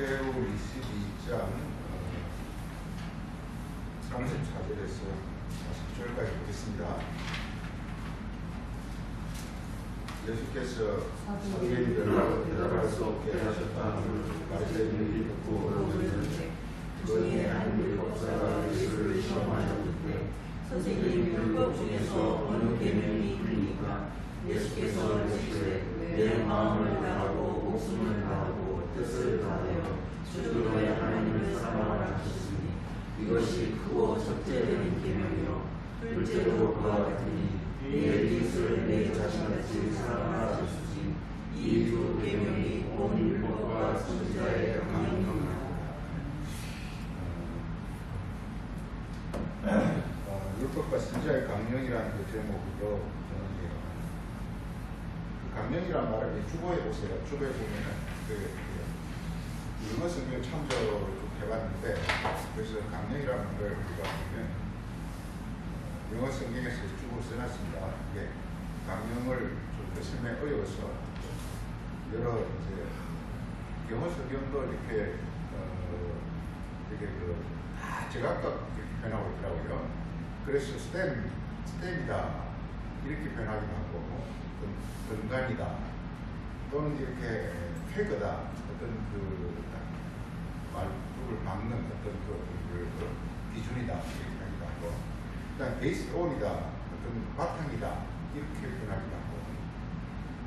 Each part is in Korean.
마태복음 22장 34절에서 40절까지 보겠습니다. 예수께서 사도인들로 대답할 수 없게 하셨다는 바리새인들이 듣고 오르는데 그 중에 한 율법사가 예수를 시험하여 묻되 선생님, 율법 중에서 어느 계명이 있습니까? 예수께서 이르시되 내 마음을 다하고 목숨을 다하고 뜻을 다하여 주 너의 하나님을 사랑하라 하셨으니 이것이 크고 첫째되는 계명이요 둘째도 그와 같으니 네 이웃을 내 자신같이 사랑하라 하셨으니 이 두 계명이 온 율법과 선지자의 강령이라. 율법과 선지자의 강령이라는 그 제목으로 저는 강령이라는 말을 주보에 보세요. 주보에 보면은 영어 성경 참조를 좀 해봤는데, 그래서 강령이라는 걸 우리가 보면 영어 성경에서 주보를 써놨습니다. 이게 강령을 좀 설명이 어려워서 여러 이제 영어 성경도 이렇게 다 제각각 이렇게 변하고 있더라고요. 그래서 스템이다 이렇게 변하기도 하고, 근간이다 또는 이렇게 쾌거다, 어떤 그 말투를 막는 어떤 그 기준이다 이렇게 하기도 하고, 그다음 베이스온이다, 어떤 바탕이다 이렇게 변하기도 하고,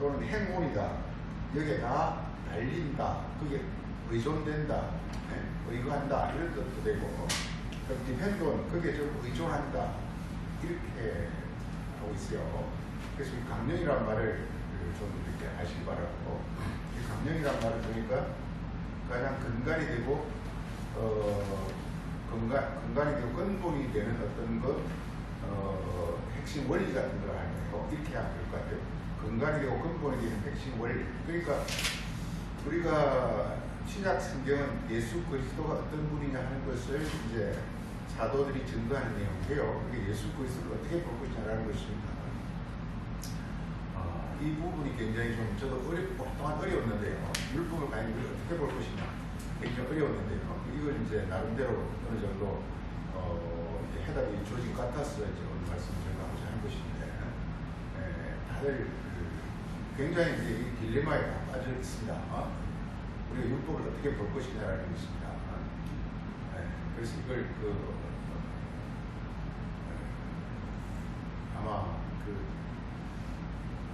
또는 행온이다, 여기에 다 달린다, 그게 의존된다, 의거한다 이런 것도 되고, 디펜드온, 그게 좀 의존한다 이렇게 하고 있어요. 그래서 이 강령이란 말을 좀 이렇게 아시기 바라고, 이 강령이란 말을 보니까 가장 근간이 되고 근간이 되고 근본이 되는 어떤 핵심 원리 같은 걸 하는 거예요. 이렇게 하면 될 것 같아요. 근간이 되고 근본이 되는 핵심 원리. 그러니까 우리가 신약 성경은 예수 그리스도가 어떤 분이냐 하는 것을 이제 사도들이 증거하는 내용이에요. 그게 예수 그리스도를 어떻게 볼 것이냐라는 것입니다. 이 부분이 굉장히 좀 저도 동안 어려웠는데요. 율법을 과연 어떻게 볼 것이냐 굉장히 어려웠는데요. 이걸 이제 나름대로 어느 정도 이제 해답이 주어진 것 같아서 이제 오늘 말씀을 전하고자 하는 것인데, 다들 굉장히 이제 이 딜레마에 다 빠져 있습니다. 우리가 율법을 어떻게 볼 것이냐라는 것입니다. 그래서 이걸 아마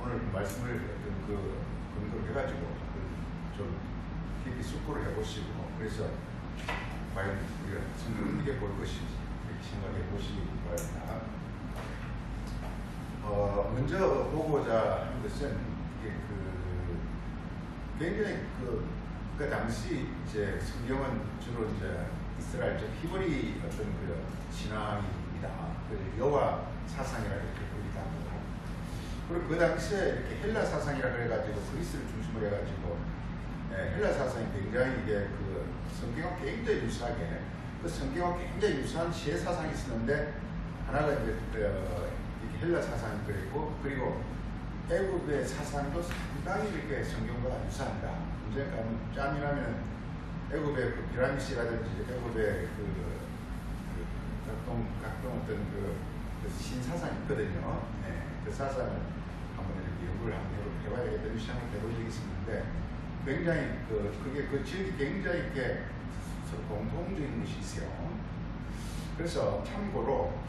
오늘 말씀을 근거로 해가지고 좀 깊이 숙고를 해보시고, 그래서 과연 우리가 성경을 어떻게 볼 것인지 이렇게 생각해 보시기 바랍니다. 먼저 보고자 하는 것은 이게 굉장히 그 당시 이제 성경은 주로 이제 이스라엘적 히브리 어떤 신앙입니다. 여호와 사상이라 이렇게 부르기도 합니다. 그리고 그 당시에 이렇게 헬라 사상이라 그래가지고 그리스를 중심으로 해가지고 헬라 사상이 굉장히 이게 성경과 굉장히 유사하게, 성경과 굉장히 유사한 시의 사상이 있었는데, 하나가 이제 이렇게 헬라 사상이 그랬고, 그리고 애굽의 사상도 상당히 이렇게 성경과 유사합니다. 문제가 짜면하면 애굽의 피라미드라든지 애굽의 각종 어떤 신사상이 있거든요. 그 사상을 한번 이렇게 연구를 한번 해봐야 되겠다는 시간을 해본 적이 있었는데, 굉장히 그게 지역이 굉장히 이렇게 서로 공통적인 것이 있어요. 그래서 참고로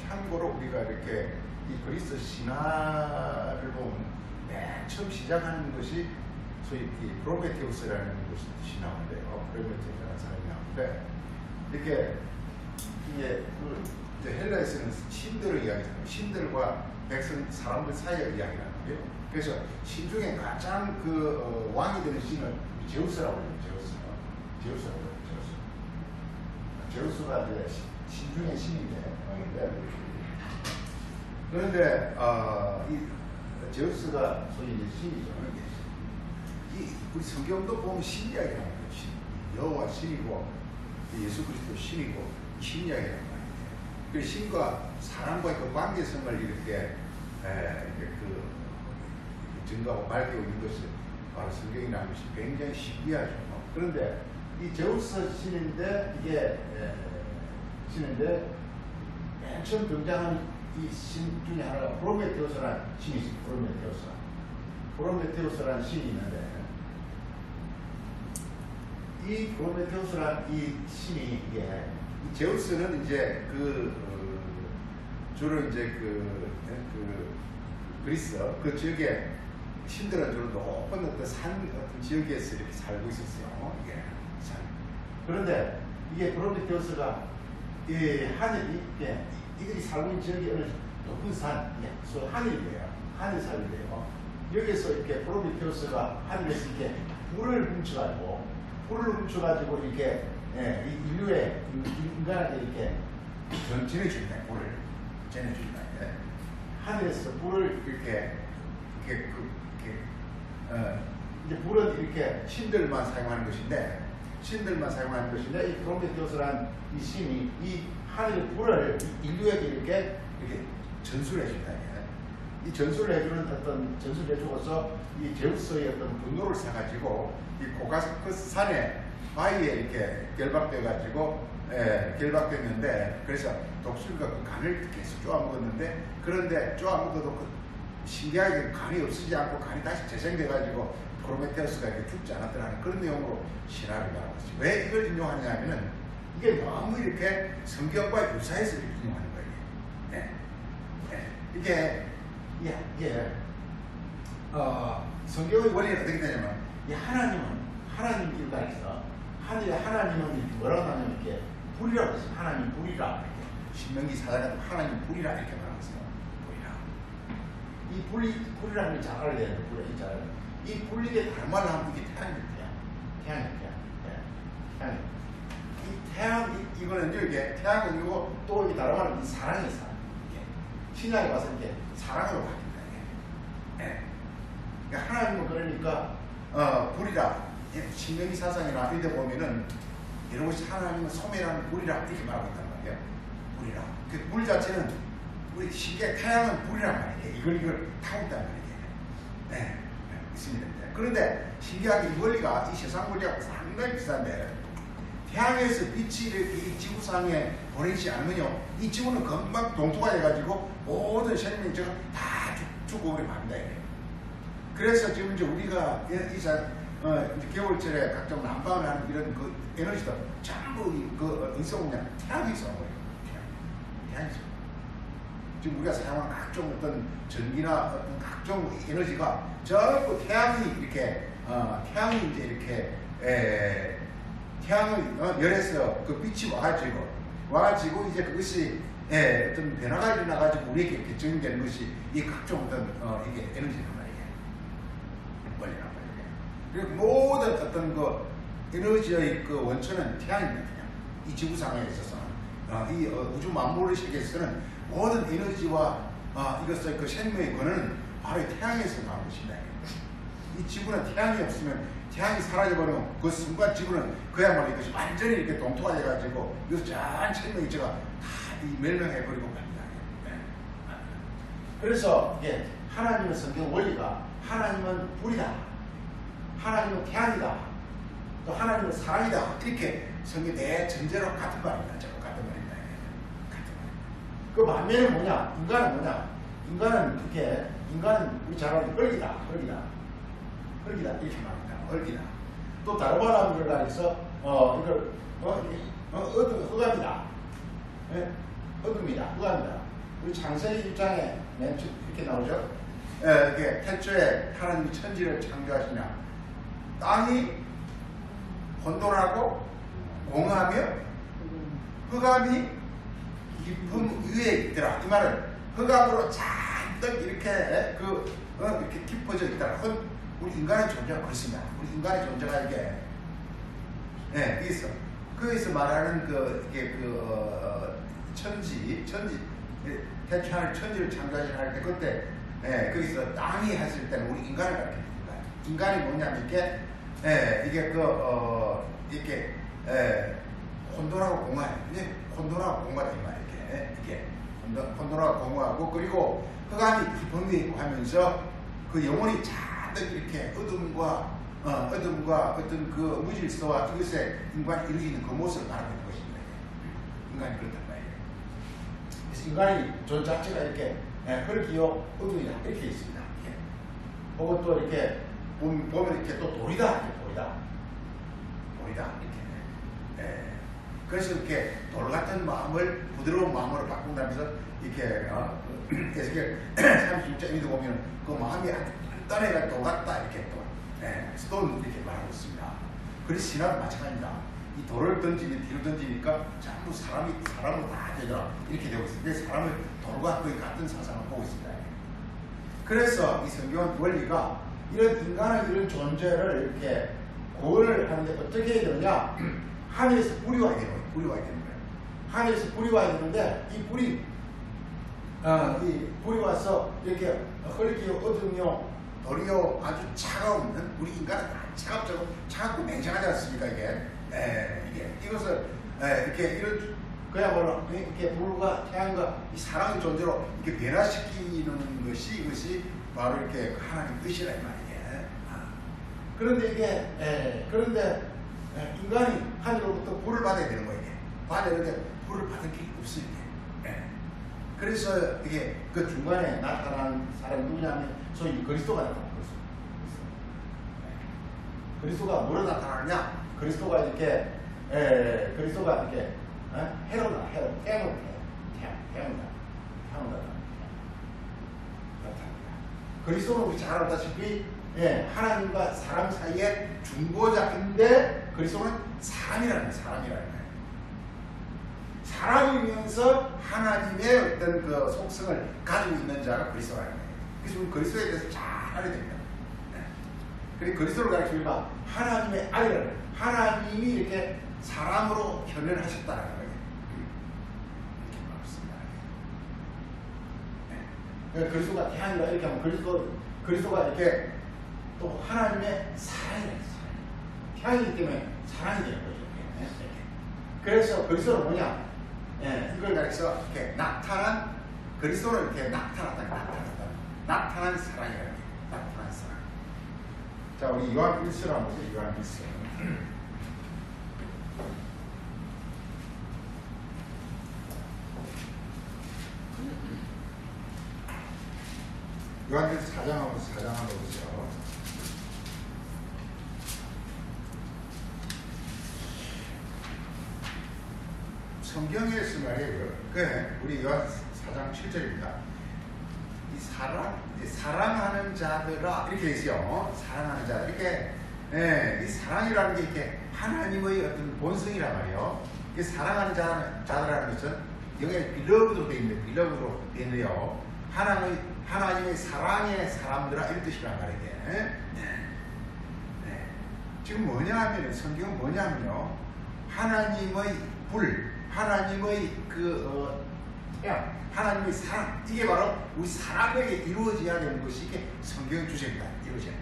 우리가 이렇게 이 그리스 신화를 보면 맨 처음 시작하는 것이 소위 이 프로메테우스라는 것이 신화인데요. 프로메테우스라는 사람이 나오는데, 이렇게 이게 이제 헬라에서는 신들을 이야기하잖아요. 신들과 백성 사람들 사이의 이야기라는 거예요. 그래서 신 중에 가장 왕이 되는 신은 제우스라고 해요. 제우스라고 해요. 제우스가 이제 신 중에 신인데, 그런데 이 제우스가 소위 이제 신이죠. 우리 성경도 보면 신 이야기라는 거예요. 신. 여호와 신이고 예수 그리스도 신이고 신 이야기라는 거예요. 그 신과 사람과의 그 관계성을 이렇게 증거하고 밝히고 있는 것이 바로 성경이라는 것이 굉장히 신비하죠. 그런데 이 제우스 신인데 이게 신인데 맨 처음 등장한 이 신 중에 하나가 프로메테우스라는 신이 있습니다. 프로메테우스라는 신이 있는데 이 프로메테우스라는 이 신이 이게 이 제우스는 이제 주로 이제 그리스 그 지역에 신들은 주로 높은 어떤 산 같은 지역에서 이렇게 살고 있었어요. 이게 산. 그런데 이게 프로메테우스가 이 하늘이 이들이 살고 있는 지역이 어느 높은 산, 하늘이에요. 하늘 살인데요. 여기서 이렇게 프로메테우스가 하늘에서 이렇게 불을 훔쳐가지고 이렇게 인류의 인간한테 이렇게 전해준다. 불을 전해준다. 하늘에서 불을 이제 불은 이렇게 신들만 사용하는 것인데 이 프로메테우스라는 이 신이 이 하늘의 불을 인류에게 이렇게 전수를 해준다. 이 전수를 해주는 어떤 전수를 해주고서 이 제우스의 어떤 분노를 사가지고 이 고가스커스 산에 바위에 이렇게 결박됐는데 그래서 독수리가 그 간을 계속 쪼아먹었는데 그런데 쪼아먹어도 신기하게 간이 없어지지 않고 간이 다시 재생돼가지고 프로메테우스가 이렇게 죽지 않았더라는 그런 내용으로 신화를 말하고 있어요. 왜 이걸 인용하느냐 하면은 이게 너무 이렇게 성경과 유사해서 이렇게 인용하는 거예요. 이게 성경의 원리는 어떻게 되냐면 이 하나님 일가에서 하나님은 이렇게 뭐라고 하냐면 이렇게 불이라고 했어요. 하나님 불이라 이렇게 신명기 4장에 하나님 불이라 이렇게 말하고 있어요. 불이라. 이 불이라는 걸 잘 알아야 돼요. 이 불리게 다른 말로 하면 이게 태양이에요. 이 태양 이거는 이게 태양은 이거 또 이게 다른 말로 이 사랑이 있어요. 신약에 와서 이렇게 사랑으로 바뀐다. 그러니까 하나님은 그러니까 불이라 신명기 사상이나 이런 데 보면은 이런 것이 하나님은 소매라는 불이라 이렇게 말하고 있단 말이에요. 불이라. 그 불 자체는 우리 신기하게 태양은 불이란 말이에요. 이걸 타고 있단 말이에요. 있습니다. 그런데 신기하게 이 원리가 이 세상 원리하고 상당히 비슷한데 태양에서 빛이 이렇게 이 지구상에 보내지 않으면요 이 지구는 금방 동토가 돼가지고 모든 생명체가 다 죽고 우리 맙니다. 그래서 지금 이제 우리가 이제 겨울철에 각종 난방을 하는 이런 그 에너지도 전부 어디서 오냐 태양에서 오는 거예요. 태양에서. 지금 우리가 사용하는 각종 어떤 전기나 어떤 각종 에너지가 전부 태양이 이렇게 태양이 이제 이렇게 태양의 열에서 그 빛이 와가지고 이제 그것이 어떤 변화가 일어나가지고 우리에게 이렇게 적용되는 것이 이 각종 어떤 이게 에너지란 말이에요. 원리란 말이에요. 그리고 모든 어떤 그 에너지의 그 원천은 태양입니다. 그냥 이 지구상에 있어서 이 우주 만물의 세계에서는 모든 에너지와 이것의 그 생명의 근원은 바로 이 태양에서 나온 것입니다. 이 지구는 태양이 없으면 태양이 사라져버리면 그 순간 지구는 그야말로 이것이 완전히 이렇게 동토가 돼가지고 이것을 전 생명체가 다 멸망해버리고 맙니다. 그래서 하나님의 성경 원리가 하나님은 불이다, 하나님은 태양이다, 또 하나님은 사랑이다 이렇게 성경 내 전제로 같은 말입니다. 같은 말입니다. 그 반면에 뭐냐? 인간은 뭐냐? 인간은 우리 잘 아는 얽이다 이렇게 말합니다. 얽이다. 또 다른 말하면 그래서 이걸 흑암이다. 어둠이다. 흑암이다. 우리 창세기 1장에 맨 이렇게 나오죠. 이렇게 태초에 하나님이 천지를 창조하시냐. 땅이 혼돈하고 공허하며 흑암이 깊음 위에 있더라. 이 말은 흑암으로 잔뜩 이렇게 이렇게 깊어져 있더라. 우리 인간의 존재가 그렇습니다. 우리 인간의 존재가 이게 거기서 말하는 천지 태초에 천지를 창조하실 때 그때 거기서 땅이 했을 때는 우리 인간을 가르칩니다. 인간이 뭐냐면 이게 혼돈하고 공허해. 이게 혼돈하고 공허다 이 말. 이게 혼돈하고 공허하고 그리고 흑암이 깊은 데 있고 하면서 그 영혼이 잔뜩 이렇게 어둠과 어떤 그 무질서와 이것에 인간이 일으키는 그 모습을 말하고 있는 것입니다. 인간이 그렇단 말이에요. 그래서 인간이 존 자체가 이렇게 흙이요, 어둠이다 이렇게 있습니다. 혹은 또 이렇게 보면 이렇게 또 돌이다 이렇게. 그래서 이렇게 돌 같은 마음을 부드러운 마음으로 바꾼다면서 이렇게 에스겔 36장에도 보면 그 마음이 단단해가 돌 같다 이렇게 또 스톤 이렇게 말하고 있습니다. 그래서 신화도 마찬가지입니다. 이 돌을 던지면 뒤로 던지니까 전부 사람을 다 되더라 이렇게 되고 있습니다. 그래서 사람을 돌과 거의 같은 사상을 보고 있습니다. 그래서 이 성경 원리가 이런 인간의 이런 존재를 이렇게 구원을 하는데 어떻게 해야 되느냐? 하늘에서 불이 와야 되는 거예요. 하늘에서 불이 와야 되는데 이 불이 와서 이렇게 흙이요, 어둠이요, 돌이요, 아주 차가운 우리 인간은 차갑고 냉정하지 않습니까 이게? 이것을 이렇게 이런 그야말로 이렇게 불과 태양과 이 사랑의 존재로 이렇게 변화시키는 것이 이것이 바로 이렇게 하나님 뜻이라 이 말이에요. 그런데 인간이 하늘로부터 불을 받아야 되는 거예요. 받아야 되는데 불을 받을 길이 없어요. 그래서 이게 그 중간에 나타나는 사람이 누구냐면 소위 그리스도가 나타나는 거죠. 그리스도가 뭐로 나타나느냐? 그리스도가 이렇게 해로다. 그리스도는 우리 잘 알다시피 하나님과 사람 사이의 중보자인데 그리스도는 사람이라는 거예요. 사람이면서 하나님의 어떤 그 속성을 가지고 있는 자가 그리스도라는 거예요. 그래서 우리 그리스도에 대해서 잘 알아야 됩니다. 그리고 그리스도를 가르치면 하나님의 아들이라는 거예요. 하나님이 이렇게 사람으로 현현하셨다는 거예요. 이렇게 말했습니다. 그리스도가 태양이라 이렇게 하면 그리스도가 이렇게 또 하나님의 사랑이라는 거예요. 태양이기 때문에 사랑이 되는 거죠. 그래서 그리스도는 뭐냐? 이걸 가리켜서 이렇게 나타난 그리스도를 이렇게 나타난 사랑이라는 거예요. 나타난 사랑. 자, 우리 요한 1서를 한번 보세요. 요한 1서. 요한일서 4장 한번 보세요. 성경에서 말이에요. 우리 요한 4장 7절입니다. 이 사랑하는 자들아 이렇게 있어요. 사랑하는 자 이렇게 이 사랑이라는 게 이렇게 하나님의 어떤 본성이란 말이에요. 이 사랑하는 자들이라는 것은 영에 beloved로 되어 있는데 beloved로 되어 있는데요. 하나님의 사랑의 사람들아 이런 뜻이란 말이에요. 지금 뭐냐 하면 성경은 뭐냐 하면요. 하나님의 불, 하나님의 태양, 하나님의 사랑 이게 바로 우리 사람에게 이루어져야 되는 것이 이게 성경의 주제입니다. 이루어져야 돼.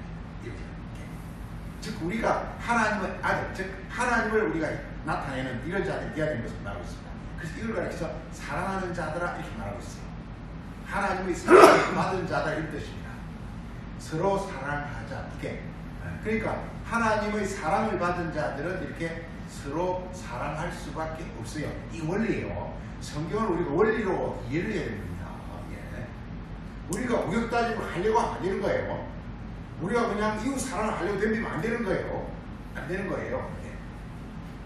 즉 우리가 하나님의 아들, 즉 하나님을 우리가 나타내는 이런 자들이 되어야 되는 것을 말하고 있습니다. 그래서 이걸 가리켜서 사랑하는 자들아 이렇게 말하고 있어요. 하나님의 사랑을 받은 자다 이런 뜻입니다. 서로 사랑하자 이게. 그러니까 하나님의 사랑을 받은 자들은 이렇게 서로 사랑할 수밖에 없어요. 이 원리예요. 성경을 우리가 원리로 이해를 해야 됩니다. 우리가 우격 따짐을 하려고 안 되는 거예요. 우리가 그냥 이웃 사랑을 하려고 덤비면 안 되는 거예요. 안 되는 거예요.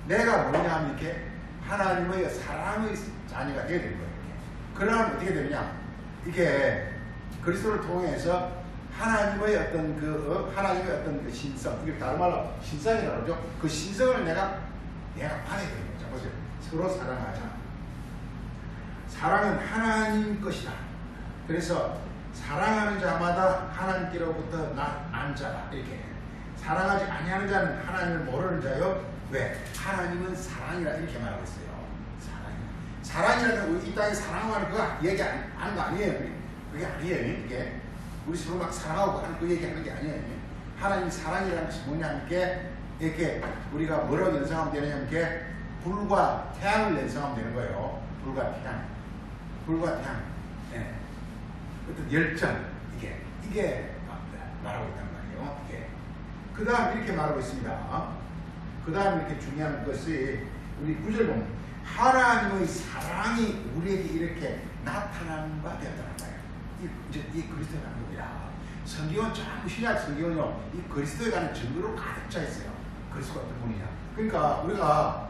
내가 뭐냐 하면 이렇게 하나님의 사랑의 자녀가 되어야 되는 거예요. 그러면 어떻게 되느냐? 이게 그리스도를 통해서 하나님의 어떤 그 신성, 이게 다른 말로 신성이라고 그러죠. 그 신성을 내가 받아야 되는 거죠. 보세요. 서로 사랑하자. 사랑은 하나님 것이다. 그래서 사랑하는 자마다 하나님께로부터 난 자다. 이렇게. 사랑하지 아니하는 자는 하나님을 모르는 자요. 왜? 하나님은 사랑이라 이렇게 말하고 있어요. 사랑이라는 이 땅에 사랑하는 그거 얘기 하는 거 아니에요. 그게 아니에요. 이게 우리 서로 막 사랑하고 하는 그 얘기하는 게 아니에요. 하나님 사랑이라는 것이 뭐냐면 이렇게 우리가 뭐라고 연상하면 되냐면 이렇게 불과 태양을 연상하면 되는 거예요. 불과 태양. 어떤 열정 이게 말하고 있단 말이에요. 그 다음 이렇게 말하고 있습니다. 그 다음 이렇게 중요한 것이 우리 9절 보면 하나님의 사랑이 우리에게 이렇게 나타나는 바 되었다는 거예요. 이 그리스도의 방법이라. 성경은 전부 신약 성경은요 이 그리스도에 관한 증거로 가득 차 있어요. 그리스도가 어떤 분이냐. 그러니까 우리가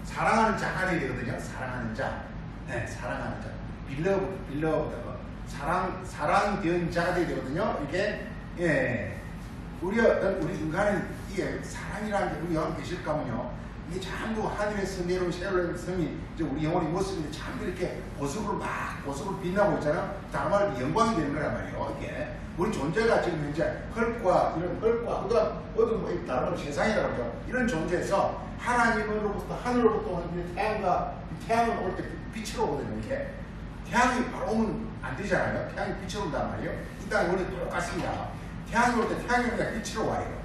사랑하는 자가 되야 되거든요. 사랑하는 자, 네, 사랑하는 자, 빌러브, 사랑이 된 자가 되야 되거든요. 이게 우리 인간은 이게 사랑이라는 게 우리 영혼 계실까면요. 이게 전부 하늘에서 내려온 새로운 성이 이제 우리 영혼의 모습인데 전부 이렇게 보석으로 빛나고 있잖아요. 다른 말로 영광이 되는 거란 말이에요. 이게 우리 존재가 지금 현재 헐과 어두운 다른 말로 세상이라고 하죠. 이런 존재에서 하나님으로부터 하늘로부터 태양은 올 때 빛으로 오거든요. 이게 태양이 바로 오면 안 되잖아요. 태양이 빛으로 온단 말이에요. 이 땅이 원래 똑같습니다. 태양이 올 때 태양이 그냥 빛으로 와요.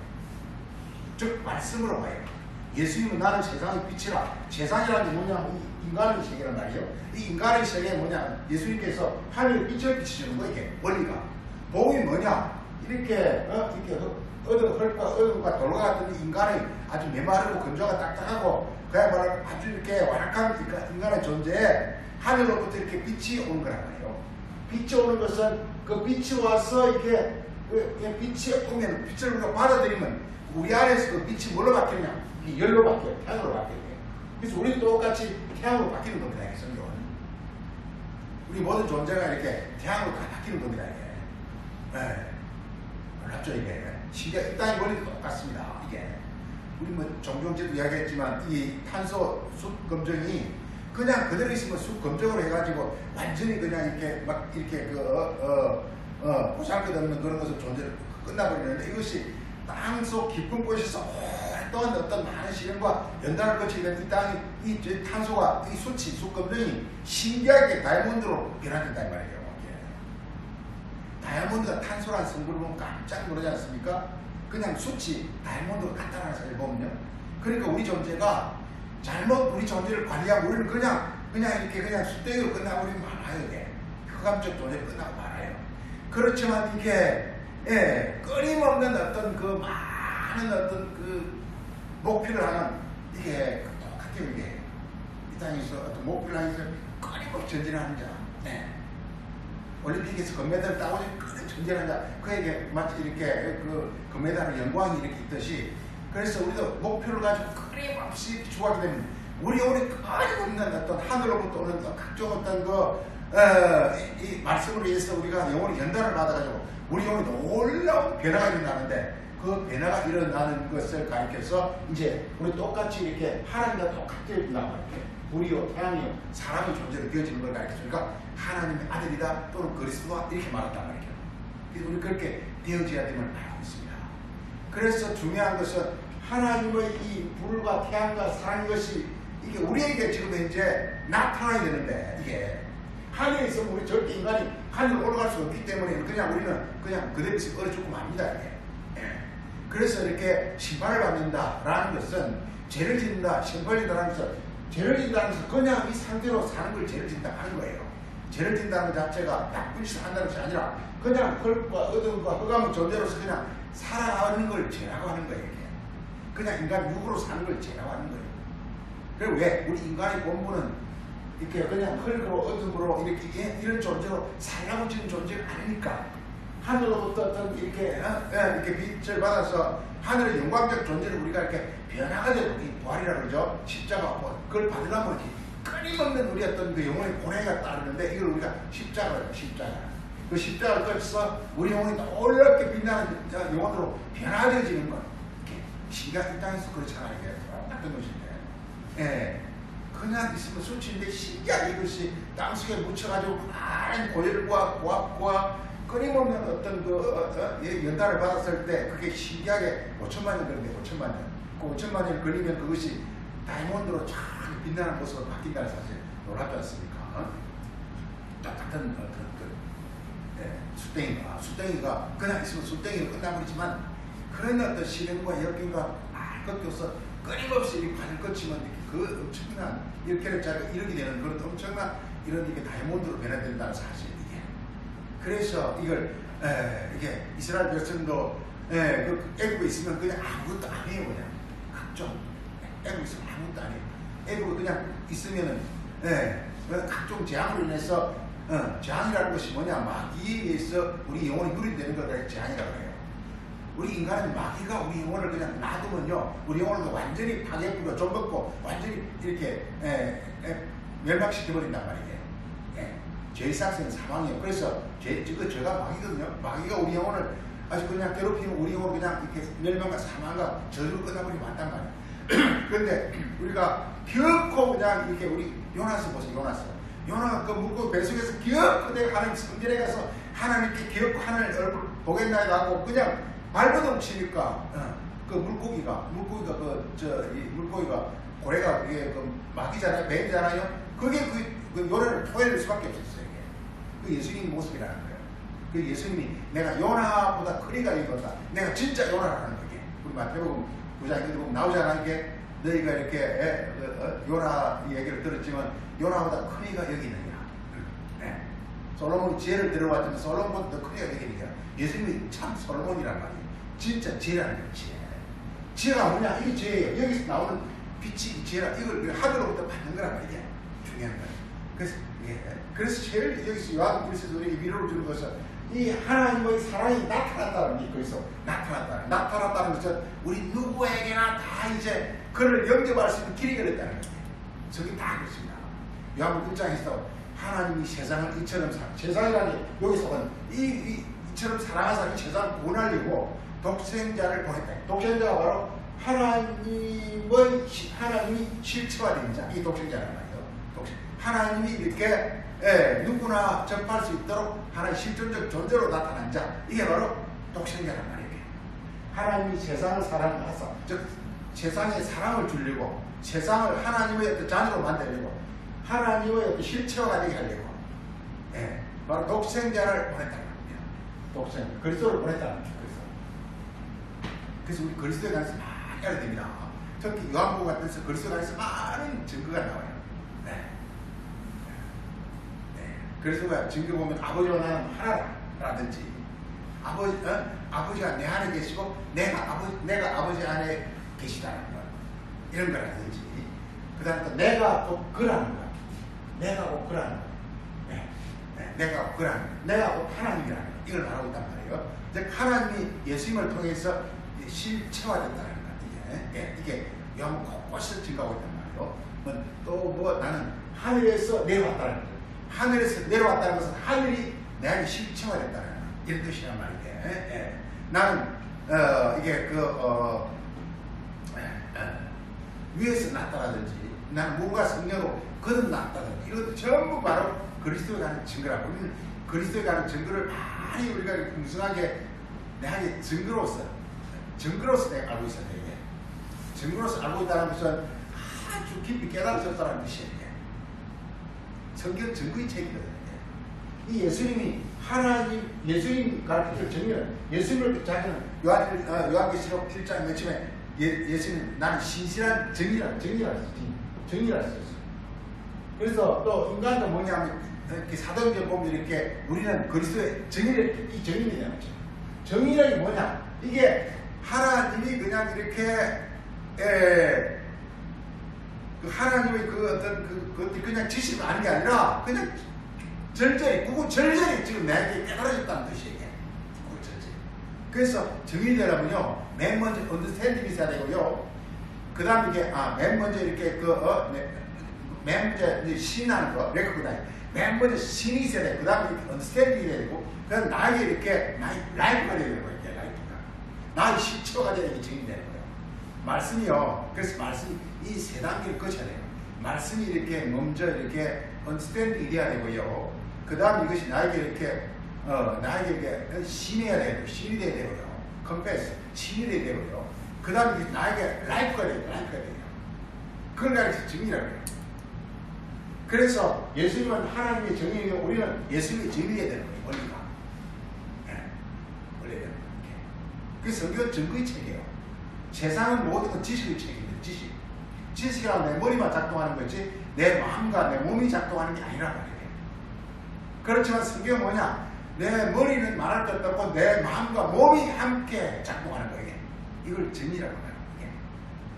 즉 말씀으로 와요. 예수님은 나는 세상의 빛이라. 세상이라는 게 뭐냐? 인간의 세계란 말이에요. 이 인간의 세계가 뭐냐? 예수님께서 하늘의 빛을 비치시는 거예요. 이게 원리가. 복이 뭐냐? 이렇게 어둠과 돌과 같은 인간의 아주 메마르고 건조가 딱딱하고 그야말로 아주 이렇게 완악한 인간의 존재에 하늘로부터 이렇게 빛이 오는 거란 말이에요. 빛이 오는 것은 그 빛이 와서 이렇게 빛이 오면 빛을 우리가 받아들이면 우리 안에서 그 빛이 뭘로 바뀌느냐? 열로 바뀌어요. 태양으로 바뀌어요. 그래서 우리 똑같이 태양으로 바뀌는 겁니다. 성경은. 우리 모든 존재가 이렇게 태양으로 다 바뀌는 겁니다. 이게. 놀랍죠 이게. 이 땅의 원리도 똑같습니다. 이게. 우리 뭐 종종 전에도 이야기했지만 이 탄소 숲 검정이 그냥 그대로 있으면 숲 검정으로 해가지고 완전히 그냥 이렇게 막 이렇게 보잘것없는 그런 것을 존재를 끝나버리는데 이것이 땅속 깊은 곳에서 오랫동안 어떤 많은 시간과 연단을 거치게 된 이 땅이 이 탄소가 이 숲 검정이 신기하게 다이아몬드로 변화된단 말이에요. 다이아몬드가 탄소라는 성분을 보면 깜짝 놀라지 않습니까? 그냥 숲이 다이아몬드가 같다는 사실을 보면요. 그러니까 우리 존재가 잘못 우리 존재를 관리하고 우리는 그냥 이렇게 그냥 숲대기로 끝나버리면 많아요. 이게 흑암적 존재로 끝나고 말아요. 그렇지만 이게 끊임없는 어떤 그 많은 어떤 그 목표를 하는 이게 똑같아요. 이게 이 땅에서 어떤 목표를 하면서 끊임없이 전진하는 자. 올림픽에서 금메달을 따오지 그런 전진하는 자. 그에게 마치 이렇게 그 금메달의 영광이 이렇게 있듯이 그래서 우리도 목표를 가지고 끊임없이 추구하게 되면 우리 끊임없는 어떤 하늘로부터 오는 각종 어떤 이 말씀으로 인해서 우리가 영혼의 연단을 받아가지고 우리 영혼이 놀라운 변화가 일어나는데 그 변화가 일어나는 것을 가리켜서 이제 우리 똑같이 이렇게 하나님과 똑같이 일어나고 우리요 태양이요 사람의 존재로 되어지는 걸 가리켜주니까 하나님의 아들이다 또는 그리스도다 이렇게 말했단 말이에요. 그래서 우리 그렇게 되어져야 됨을 알고 있습니다. 그래서 중요한 것은 하나님의 이 불과 태양과 사랑인 것이 이게 우리에게 지금 현재 나타나야 되는데 이게 하늘에 있으면 우리 절대 인간이 하늘로 올라갈 수 없기 때문에 우리는 그냥 그대로 있으면 얼어 죽고 맙니다. 이게. 그래서 이렇게 심판을 받는다라는 것은 죄를 짓는다, 심판을 짓는다는 것은 죄를 짓는다는 것은 그냥 이 상태로 사는 걸 죄를 짓는다 하는 거예요. 죄를 짓는다는 것 자체가 나쁜 짓을 한다는 것이 아니라 그냥 헐과 어둠과 흑암의 존재로서 그냥 살아가는 걸 죄라고 하는 거예요. 이게. 그냥 인간 육으로 사는 걸 죄라고 하는 거예요. 그리고 왜? 우리 인간의 본분은 이렇게 그냥 흙으로 어둠으로 이렇게 이런 존재로 살라고 지은 존재가 아니니까 하늘로부터 어떤 이렇게 빛을 받아서 하늘의 영광적 존재를 우리가 이렇게 변화가 되고 이 부활이라고 그러죠. 십자가 그걸 받으려면 이렇게 끊임없는 우리 어떤 그 영혼의 고뇌가 따르는데 이걸 우리가 십자가라고 십자가. 그 십자가를 거쳐서 우리 영혼이 놀랍게 빛나는 영혼으로 변화되어지는 것. 이렇게 신기한 이 땅에서 그렇잖아요. 이게 나쁜 것인데. 그냥 있으면 수치인데 신기하게 이것이 땅속에 묻혀가지고 많은 고열과 고압과 끊임없는 어떤 연단을 받았을 때 그게 신기하게 5천만 년 걸린대. 5천만 년. 그 5천만 년 걸리면 그것이 다이아몬드로 쫙 빛나는 모습으로 바뀐다는 사실 놀랍지 않습니까? 똑같은 숫댕이가 그냥 있으면 숫댕이로 끝나버리지만 그런 어떤 시련과 역경과 알 것도 없어 끊임없이 이 관을 거치면 그 엄청난 이렇게 자리가 이렇게 되는 그런 엄청난 이런 이게 다이아몬드로 변화된다는 사실 이게. 그래서 이걸 이게 이스라엘 백성도 예, 그 애국에 있으면 그냥 아무것도 안 해요. 그냥 각종 애국에 있으면 아무것도 안 해요. 애국에 그냥 있으면은 각종 재앙으로 인해서 재앙이라는 것이 뭐냐, 마귀에 의해서 우리 영혼이 누린되는 걸 재앙이라고 해요. 우리 인간은 마귀가 우리 영혼을 그냥 놔두면요, 우리 영혼을 완전히 파괴부가 좀먹고 완전히 이렇게 멸망시켜버린단 말이에요. 죄의 삭스는 사망이에요. 그래서 죄가 마귀거든요. 마귀가 우리 영혼을 아주 그냥 괴롭히면 우리 영혼을 그냥 이렇게 멸망과 사망과 저주로 끝나버리면 안단 말이에요. 그런데 우리가 결코 그냥 이렇게 우리 요나서 보세요. 요나가 그 물고기 뱃속에서 결코 내가 하나님 성전에 가서 하나님께 결코 하나님 얼굴 보겠나이다 하고 그냥 발버둥 치니까 그 물고기가 고래가 그게 그 마귀잖아요, 뱀이잖아요. 그게 그 요나를 토해낼 수밖에 없었어요. 그 예수님 모습이라는 거예요. 그 예수님이 내가 요나보다 크리가 이거다. 내가 진짜 요나라는 거게. 우리 마태복음 9장 보면 나오잖아. 이게 너희가 이렇게 요나 얘기를 들었지만 요나보다 크리가 여기 있느냐. 솔로몬이 지혜를 들어왔지만 솔로몬보다 더 크리가 여기 있느냐. 예수님이 참 솔로몬이란 말이에요. 진짜 지혜라는 거예요. 지혜가 뭐냐? 이게 지혜예요. 여기서 나오는 빛이 지혜라. 이걸 하늘로부터 받는 거란 말이에요. 중요한 거예요. 그래서 제일 여기서 요한복음에서 우리에게 위로를 주는 것은 이 하나님의 사랑이 나타났다는 게 거기서 나타났다는 것은 우리 누구에게나 다 이제 그를 영접할 수 있는 길이 걸렸다는 거예요. 저게 다 그렇습니다. 요한복음 1장에서 하나님이 세상을 이처럼 세상이라니 여기서는 이처럼 사랑하사 세상을 구원하려고 독생자를 보냈다. 독생자가 바로 하나님이 실체화된 자, 이 독생자란 말이에요. 하나님이 이렇게 누구나 접할 수 있도록 하나의 실존적 존재로 나타난 자, 이게 바로 독생자란 말이에요. 하나님이 세상을 사랑하사, 즉 세상에 사랑을 주려고, 세상을 하나님의 어떤 자녀로 만들려고, 하나님의 어떤 실체화가 되게 하려고, 바로 독생자를 보냈다는 겁니다. 그리스도를 보냈다는 거죠. 그래서 우리 그리스도에 관해서 많이 알아야 됩니다. 특히 요한복음 같은 데서 그리스도에 관해서 많은 증거가 나와요. 그리스도가 증거 보면 아버지와 나는 하나라든지 아버지가 내 안에 계시고 내가 아버지 안에 계시다는 것, 이런 거라든지, 그 다음에 또 내가 곧 그라는 것, 내가 곧 그라는 것, 내가 곧 하나님이라는 것, 이걸 말하고 있단 말이에요. 즉 하나님이 예수님을 통해서 실체화됐다는 것, 이게 요한복음 곳곳에서 증거하고 있단 말이에요. 또 나는 하늘에서 내려왔다는 것, 하늘에서 내려왔다는 것은 하늘이 내 안에 실체화됐다는 이런 뜻이란 말이에요. 나는 이게 위에서 났다라든지, 나는 뭔가 성령으로 거듭났다든지, 이것도 전부 바로 그리스도에 관한 증거라고. 우리는 그리스도에 관한 증거를 많이 우리가 풍성하게 내게 증거로서 내가 알고 있어야 돼. 증거로서 알고 있다는 것은 아주 깊이 깨달아졌다는 뜻이에요. 성경 증거의 책이거든요. 이 예수님이 예수님 가르쳐줄 정의는, 예수님을 자기는 요한계시록 1장 맨 처음에 예수님 나는 신실한 정의라 썼어요. 그래서 또 인간도 뭐냐면 이렇게 사도행전 보면 이렇게 우리는 그리스도의 이 정의라는 거죠. 정의라는 게 뭐냐? 이게 하나님이 그냥 이렇게 하나님의 그 어떤 그것들이 그냥 지식을 아는 게 아니라 그냥 절절히 지금 내게 깨달아졌다는 뜻이에요. 절절히. 그래서 정의되려면요, 맨 먼저 understanding이 있어야 되고요. 그 다음에 이게 맨 먼저 이렇게 맨 먼저 이제 신하는 거, recognize. 맨 먼저 신이 있어야 되고, 그 다음에 이렇게 understanding이 돼야 되고, 그다음 나에게 이렇게 라이프가 되야 되는 거예요. 라이프가 나의 실체가 되는 게 정의되는 거예요. 말씀이요. 그래서 말씀이 이 세 단계를 거쳐야 돼요. 말씀이 이렇게 먼저 이렇게 understanding이 돼야 되고요. 그 다음에 이것이 나에게 이렇게 신해야 되고, 신이 돼야 되고요. confess, 신이 돼야 되고요. 그 다음에 나에게 라이프가 돼요. 그걸 가르쳐 정의라고 해요. 그래서 예수님은 하나님의 정의이고 우리는 예수님의 정의해야 되는 거예요. 원리가. 원리가 되는 거예요. 그래서 성경은 증거의 책이에요. 세상은 모든 건 지식의 책입니다. 지식이라면 내 머리만 작동하는 거지 내 마음과 내 몸이 작동하는 게 아니란 말이에요. 그렇지만 성경은 뭐냐? 내 머리는 말할 것도 없고 내 마음과 몸이 함께 작동하는 거예요. 이걸 정리라고 해요.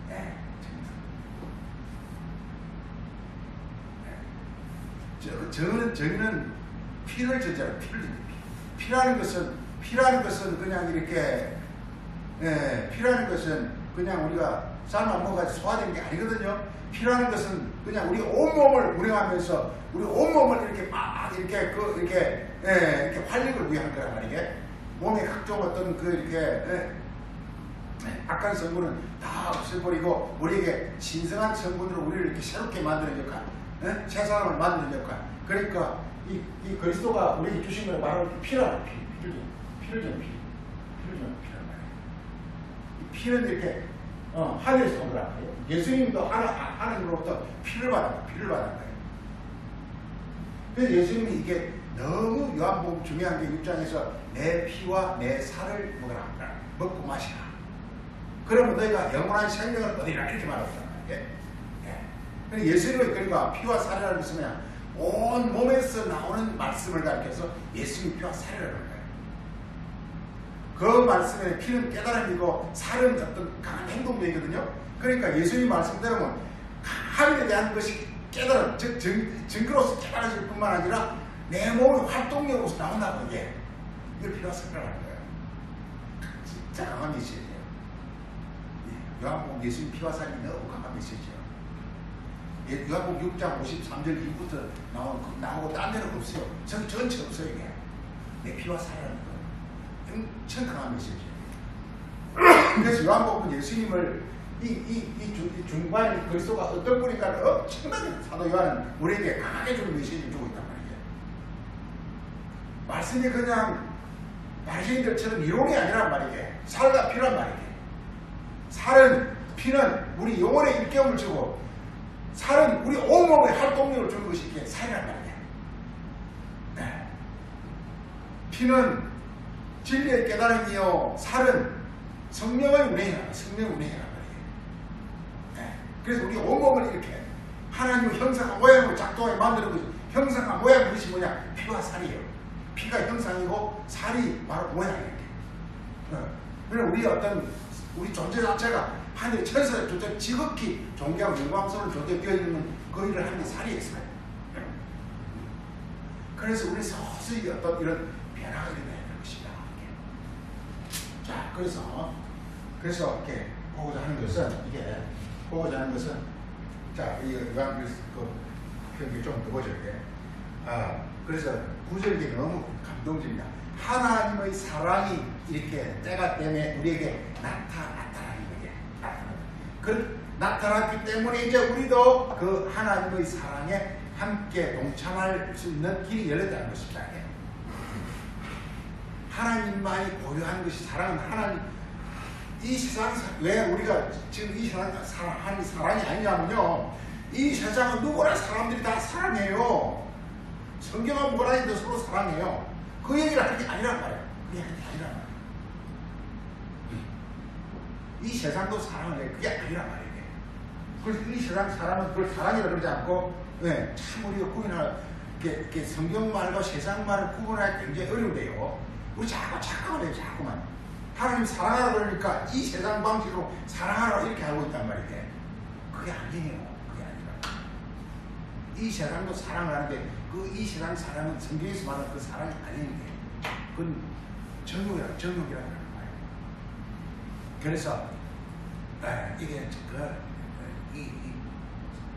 네, 정의는 피를 저자로 피라는 것은 그냥 이렇게 피라는 것은 그냥 우리가 삶아 먹어가지고 소화되는 게 아니거든요. 피라는 것은 그냥 우리 온몸을 운행하면서 우리 온몸을 이렇게 막 이렇게 활력을 부여한 거란 말이게. 몸의 각종 어떤 이렇게 악한 성분은 다 없애버리고 우리에게 신성한 성분으로 우리를 이렇게 새롭게 만드는 역할, 새 사람을 만드는 역할. 그러니까 이 그리스도가 우리에게 주신 걸 말하는 피라는 피를 좀 피란 말이에요. 이 피는 이렇게 하늘에서 온 거란 말이에요. 예수님도 하나님으로부터 피를 받은 거예요. 그래서 예수님이 이게 너무 요한복음 중요한 게 6장에서 내 피와 내 살을 먹고 마시라. 그러면 너희가 영원한 생명을 얻으리라 이렇게 말합니다. 예수님은 그러니까 피와 살이라는 것은 그냥 온 몸에서 나오는 말씀을 가리켜서 예수님 피와 살이라는 거예요. 그 말씀에 피는 깨달음이고 살은 어떤 강한 행동력이거든요. 그러니까 예수님 말씀대로는 하늘에 대한 것이 깨달음, 즉 증거로서 깨달아질 뿐만 아니라 내 몸의 활동력으로서 나온다고 이게 이걸 피와 살이라고 하는 거예요. 진짜 강한 메시지예요. 요한복음 예수님 피와 살이 너무 강한 메시지예요. 요한복음 6장 53절 이후부터 나오고 딴 데는 없어요. 전체 없어요. 이게 내 피와 살이라는 거 엄청 강한 메시지예요. 그래서 요한복음 예수님을 이 중반에 그리스도가 어떤 분이니까 엄청나게 사도 요한은 우리에게 강하게 주는 메시지를 주고 있단 말이에요. 말씀이 그냥 바리새인들처럼 이론이 아니란 말이에요. 살과 피란 말이에요. 살은, 피는 우리 영혼에 일깨움을 주고 살은 우리 온몸의 활동력을 주는 것이 이게 살이란 말이에요. 네. 피는 진리의 깨달음이요, 살은 성령의 운행이란 말이에요. 네. 그래서 우리 온몸을 이렇게 하나님의 형상과 모양으로 작동하게 만드는 것이, 형상과 모양 그것이 뭐냐? 피와 살이에요. 피가 형상이고 살이 바로 모양이에요. 그래서 우리 존재 자체가 하늘의 천사의 존재, 지극히 존귀하고 영광스러운 존재 되어 있는 그 일을 하는 게 살이 있어요. 그래서 우리 서서히 어떤 이런 변화가 일어나야 되는 것이다. 자, 그래서 이렇게 보고자 하는 것은 자, 이 요한복음 편지 좀 더 보죠. 그래서 구절이 너무 감동적입니다. 하나님의 사랑이 이렇게 때가 때문에 우리에게 나타나는 거예요. 나타났기 때문에 이제 우리도 그 하나님의 사랑에 함께 동참할 수 있는 길이 열렸다는 것입니다. 하나님만이 고유한 것이 사랑은 하나님. 이 세상 왜 우리가 지금 이 세상 하나님 사랑이 아니냐면요, 이 세상은 누구나 사람들이 다 사랑해요. 성경은 뭐라 해도 서로 사랑해요. 그 얘기를 하는 게 아니란 말이에요. 그 얘기를 하는 게 아니란 말이에요. 이 세상도 사랑을 해요. 그게 아니란 말이에요. 그래서 이 세상 사람은 그걸 사랑이라고 그러지 않고, 참 우리가 구분할, 이렇게 성경 말과 세상 말을 구분하기 굉장히 어려운데요. 우리 자꾸 착각을 해요. 자꾸만. 하나님 사랑하라 그러니까 이 세상 방식으로 사랑하라 이렇게 하고 있단 말이에요. 그게 아니에요. 그게 아니라. 이 세상도 사랑을 하는데 이 세상 사랑은 성경에서 말하는 그 사랑이 아닌 게 그건 정욕이라는 말이에요. 그래서 이게 이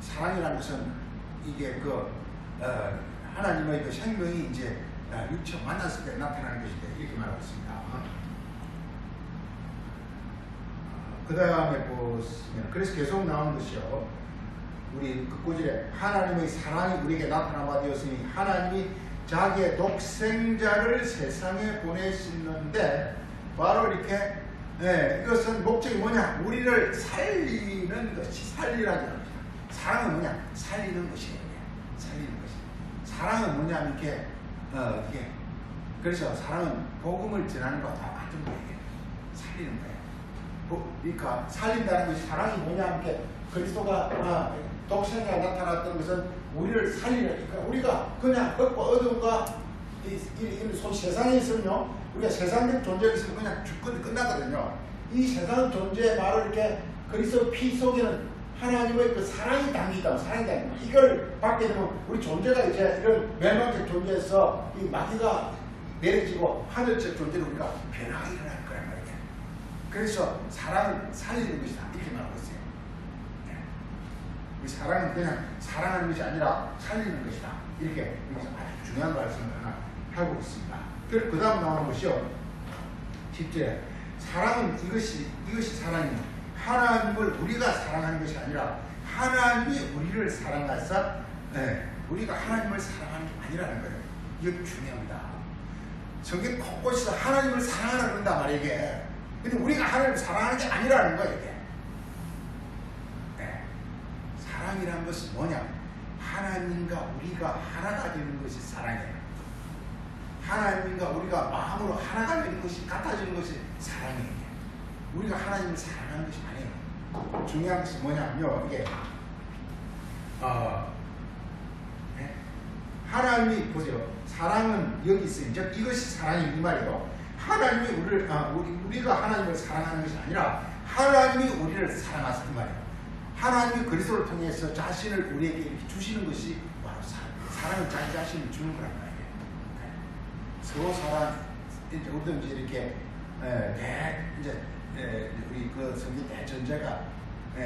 사랑이라는 것은 이게 하나님의 그 생명이 이제 육체 만났을 때 나타나는 것인데 이렇게 말하고 있습니다. 그 다음에 보시면 그래서 계속 나오는 것이요. 우리 그 구절에 하나님의 사랑이 우리에게 나타나 바 되었으니 하나님이 자기의 독생자를 세상에 보내시는데 바로 이렇게 이것은 목적이 뭐냐? 우리를 살리는 것이 살리라는 겁니다. 사랑은 뭐냐? 살리는 것이에요. 살리는 것이. 사랑은 뭐냐면 이게 그래서 사랑은 복음을 전하는 것과 다 같은 거예요. 살리는 거예요. 그러니까 살린다는 것이 사랑이 뭐냐? 이렇게 그리스도가 독생자가 나타났던 것은 우리를 살리니까 우리가 그냥 흙과 어둠과 세상에 있으면요, 우리가 세상적 존재가 있으면 그냥 죽거든 끝나거든요. 이 세상 존재에 바로 이렇게 그리스도 피 속에는 하나님의 그 사랑이 담기다, 사랑이 담기다. 이걸 받게 되면 우리 존재가 이제 이런 멸망적 존재에서 이 마귀가 내려지고 하늘적 존재로 우리가 변화가 일어날 거란 말이에요. 그래서 사랑은 살리는 것이다, 이렇게 말하고 있어요. 네. 이 사랑은 그냥 사랑하는 것이 아니라 살리는 것이다, 이렇게 여기서 아주 중요한 말씀을 하나 하고 있습니다. 그리고 그 다음 나오는 것이요, 10절에 사랑은 이것이 사랑이요, 하나님을 우리가 사랑하는 것이 아니라 하나님이 우리를 사랑하사, 네, 우리가 하나님을 사랑하는 게 아니라는 거예요. 이게 중요합니다. 성경 곳곳에서 하나님을 사랑하라 그런단 말이에요, 이게. 근데 우리가 하나님을 사랑하는 게 아니라는 거예요, 이게. 네. 사랑이라는 것은 뭐냐? 하나님과 우리가 하나가 되는 것이 사랑이에요. 하나님과 우리가 마음으로 하나가 되는 것이, 같아지는 것이 사랑이에요. 우리가 하나님을 사랑하는 것이 아니에요. 중요한 것이 뭐냐면요, 이게 네? 하나님이 보세요. 사랑은 여기 있어요. 즉 이것이 사랑이 이 말이에요. 하나님이 우리가 하나님을 사랑하는 것이 아니라 하나님이 우리를 사랑하사 이 말이에요. 하나님이 그리스도를 통해서 자신을 우리에게 이렇게 주시는 것이 바로 사랑은 자기 자신을 주는 거란 말이에요. 서로 사랑, 우리도 이제 이렇게 우리 그 성경 대전제가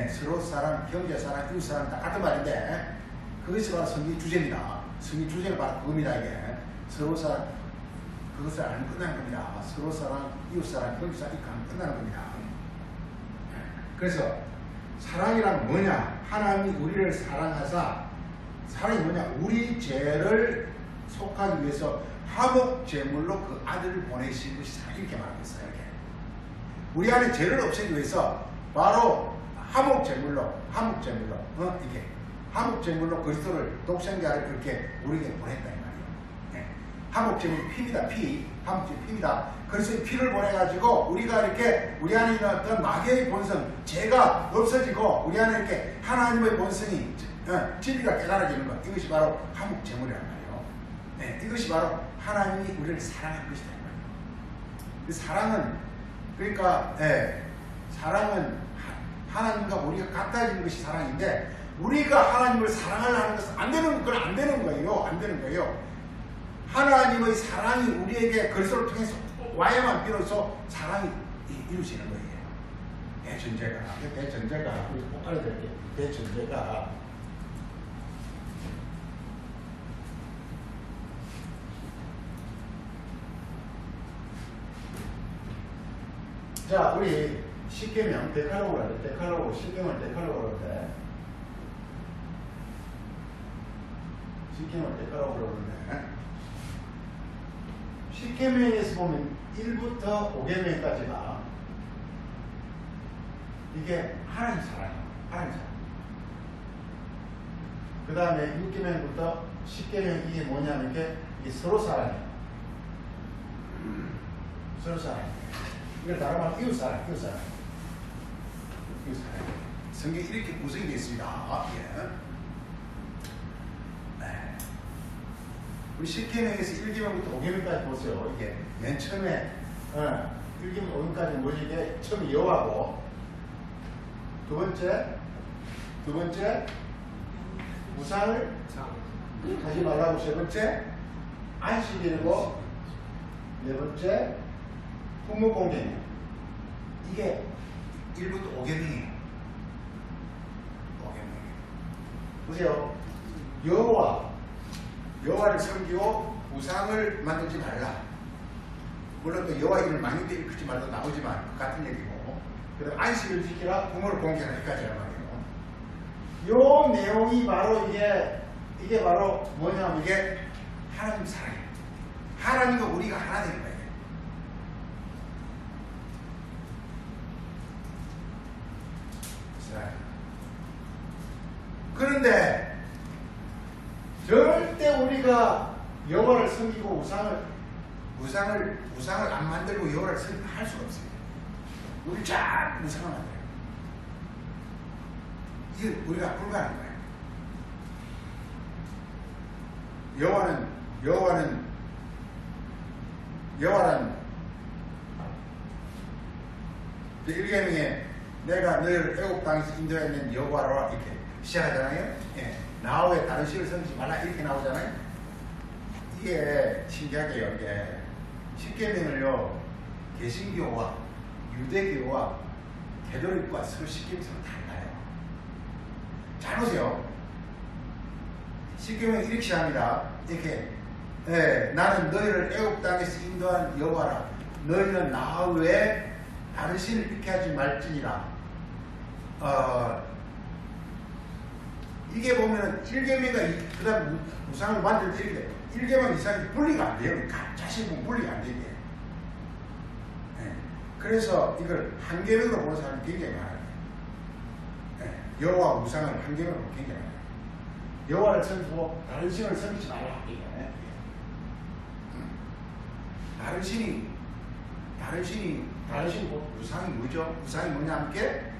서로 사랑, 형제 사랑, 이웃 사랑 다 같은 말인데 그것이 바로 성경 주제입니다. 성경 주제는 바로 그겁니다. 이게 서로 사랑, 그것을 알면 끝나는 겁니다. 서로 사랑, 이웃 사랑, 형제 사랑 이렇게 하면 끝나는 겁니다. 그래서 사랑이란 뭐냐? 하나님이 우리를 사랑하사, 사랑이 뭐냐? 우리 죄를 속하기 위해서 화목 제물로 그 아들을 보내신 것이 사랑, 이렇게 말하고 있어요. 이렇게. 우리 안에 죄를 없애기 위해서 바로 화목 제물로 이렇게 화목 제물로 그리스도를 독생자를 그렇게 우리에게 보냈다 이 말이에요. 네. 화목 제물 피입니다. 화목 제물 피입니다. 그래서 이 피를 보내가지고 우리가 이렇게 우리 안에 있는 어떤 마귀의 본성, 죄가 없어지고 우리 안에 이렇게 하나님의 본성이 진리가 깨달아지는 것, 이것이 바로 화목 제물이란 말이에요. 네. 이것이 바로 하나님이 우리를 사랑한 것이다 이 말이에요. 그 사랑은, 그러니까 사랑은 하나님과 우리가 같아지는 것이 사랑인데, 우리가 하나님을 사랑하려는 것은 안 되는 거예요. 안 되는 거예요. 하나님의 사랑이 우리에게 그리스도를 통해서 와야만 비로소 사랑이 이루어지는 거예요. 대전제가 우리 꼭 알아야 될 게, 대전제가 자, 우리 10계명 데칼로그를 하죠. 데칼로그, 10계명을 데칼로그를 하는데, 10계명을 데칼로그를 하는데, 10계명에서 보면 1부터 5계명까지가 이게 하나님 사랑이에요. 하나님 사랑. 그 다음에 6계명부터 10계명 이게 뭐냐면 이게 서로 사랑이에요. 서로 사랑이에요. 이걸 다른 말로 이웃사랑. 성경이 이렇게 구성이 되어 있습니다. 예. 네. 우리 10계명에서 1계명부터 5계명까지 보세요. 이게 맨 처음에 1계명 5계명까지 뭐지? 이게 처음에 여호와고, 두 번째 우상을 하지 말라고, 세 번째 안식일이고, 네 번째 풍무공개예요. 이게 1부터 5계명이에요. 보세요. 여호와를 섬기고 우상을 만들지 말라. 물론 또 여호와 이름을 많이 읽지 말도 나오지만 그 같은 얘기고, 그 다음 안식을 지키라, 풍물을 공개하라, 여기까지란 말이에요. 요 내용이 바로 이게 바로 뭐냐면 이게 하나님 사랑이에요. 하나님과 우리가 하나 되는 거예요. 그런데 절대 우리가 여호와를 섬기고 우상을 안 만들고 여호와를 섬기할 수가 없어요. 우리 자꾸 우상을 만들어요. 이게 우리가 불가능한 거예요. 여호와는 여호와는 1계명에 내가 너희를 애굽 땅에서 인도했는 여호와라 이렇게 시작하잖아요. 예. 나 외에 다른 신을 섬기지 말라 이렇게 나오잖아요. 이게 신기하게요. 이게 10계명을요 개신교와 유대교와 개도릭과 서로 10계명이 달라요. 잘 보세요. 10계명 이렇게 시작합니다. 이렇게 나는 너희를 애굽 땅에서 인도한 여호와라. 너희는 나 외에 다른 신을 잃게 하지 말지니라. 이게 보면은 1계명과 그 다음 우상을 만들 때 이렇게 1계명 이상이 분리가 안 돼요. 자신 보면 분리가 안 되게. 그래서 이걸 한 계명으로 보는 사람이 굉장히 많아요. 여호와 우상을 한 계명으로 보는 굉장히 많아요. 여호와를 섬기고 다른 신을 섬기지 말라. 다른 신 우상이 뭐죠? 우상이 뭐냐 함께?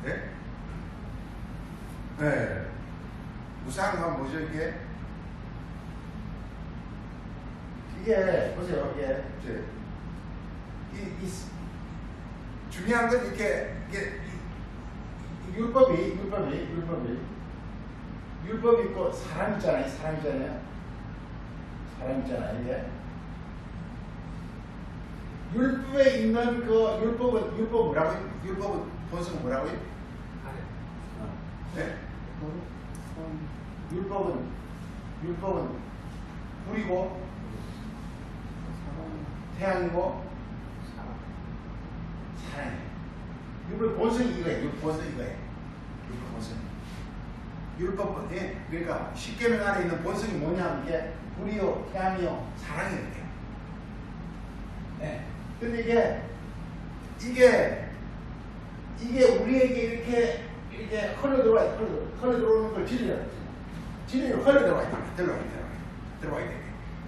네? 네. 우상은 뭐죠 이게? 이게 보세요. 이게 중요한 건 이게 율법이 있고 사람 있잖아요. 이게 율법에 있는 그 율법 뭐라고요? 율법은 본성은 뭐라고요? 네? 율법은 불이고 태양이고 사랑이에요. 율법 본성이 이거예요. 율법 그러니까 10계명 안에 있는 본성이 뭐냐 이게 불이요, 태양이요, 사랑이에요. 네. 근데 이게 우리에게 이렇게 흘러 들어오는 걸 진리로 흘러 들어와야 돼.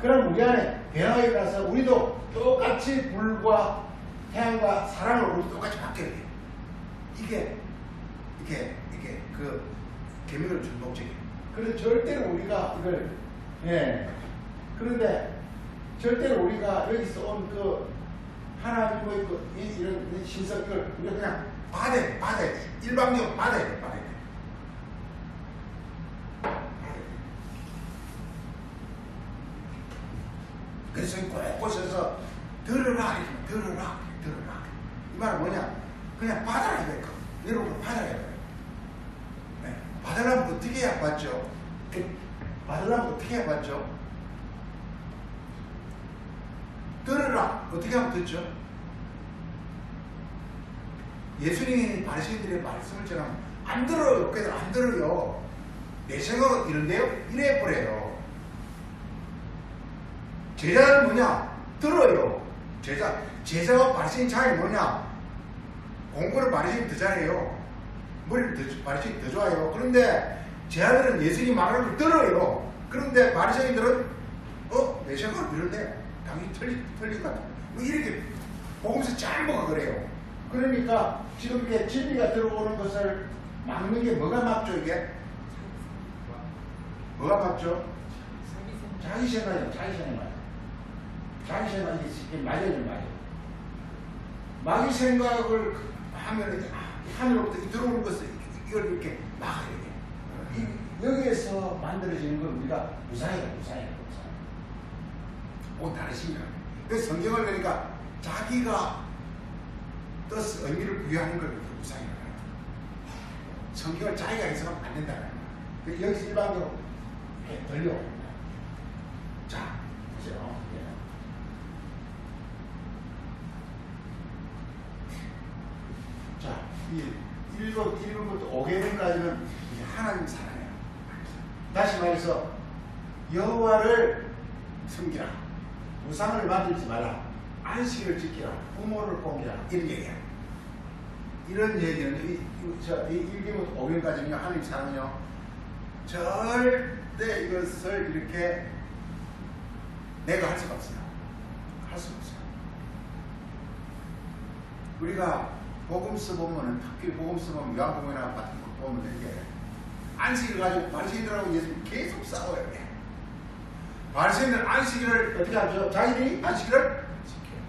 그럼 우리 안에 변화가 일어나서 우리도 똑같이 불과 태양과 사랑을 우리 똑같이 바뀌어야 돼. 이게 그 계명을 준 목적이에요. 그런데 절대로 우리가 이걸 그런데 절대로 우리가 여기서 온 그 하나님의 그 이런 신성을 우리가 그냥 받아야 돼. 일방적으로 받아야 돼. 그래서 곳곳에서 들으라. 이 말은 뭐냐? 그냥 받아라 이거야. 여러분 받아야 돼. 받으려면 어떻게 해야 받죠? 들으라. 어떻게 하면 듣죠? 예수님이 바리새인들의 말씀을 전하면 안 들어요. 그들 안 들어요. 내 생각은 이런데요? 이래 버려요. 제자는 뭐냐? 들어요. 제자와 바리새인 차이 뭐냐? 공부를 바리새인이 더 잘해요. 머리를 바리새인이 더 좋아요. 그런데 제자들은 예수님이 말하는 걸 들어요. 그런데 바리새인들은 내 생각은 이런데 당연히 틀린 것 같아요. 뭐 이렇게 보면서 짤보가 그래요. 그러니까 지금 이게 진리가 들어오는 것을 막는 게 뭐가 막죠 이게? 뭐가 막죠? 자기 생각이에요. 자기 생각이 맞아요. 자기 생각을 하면 하늘로부터 들어오는 것을 이걸 이렇게 막아야 돼. 여기에서 만들어지는 건 우리가 무상이에요. 꼭 다르십니다. 그래서 성경을 보니까 자기가 뜻 의미를 부여하는 걸 무상이라고 해요. 성경을 자기가 해석하면 안 된다는 거예요. 여기서 일반적으로 들려옵니다. 자, 보세요. 자, 이 1부터 5계명까지는 하나님 사랑이에요. 다시 말해서 여호와를 섬기라. 우상을 만들지 말라. 안식을 지키라. 부모를 공개라. 이런 얘기야. 이런 얘기는 이 1계명 5계명까지는요. 하나님 사랑은요. 절대 이것을 이렇게 내가 할 수가 없어요. 우리가 복음서 보면은 특히 복음서 보면 요한복음이나 같은 거 보면 이게 안식일을 가지고 바리새인들하고 예수님 계속 싸워요. 바리새인들 안식일을 어떻게 하죠? 자기들이 안식일을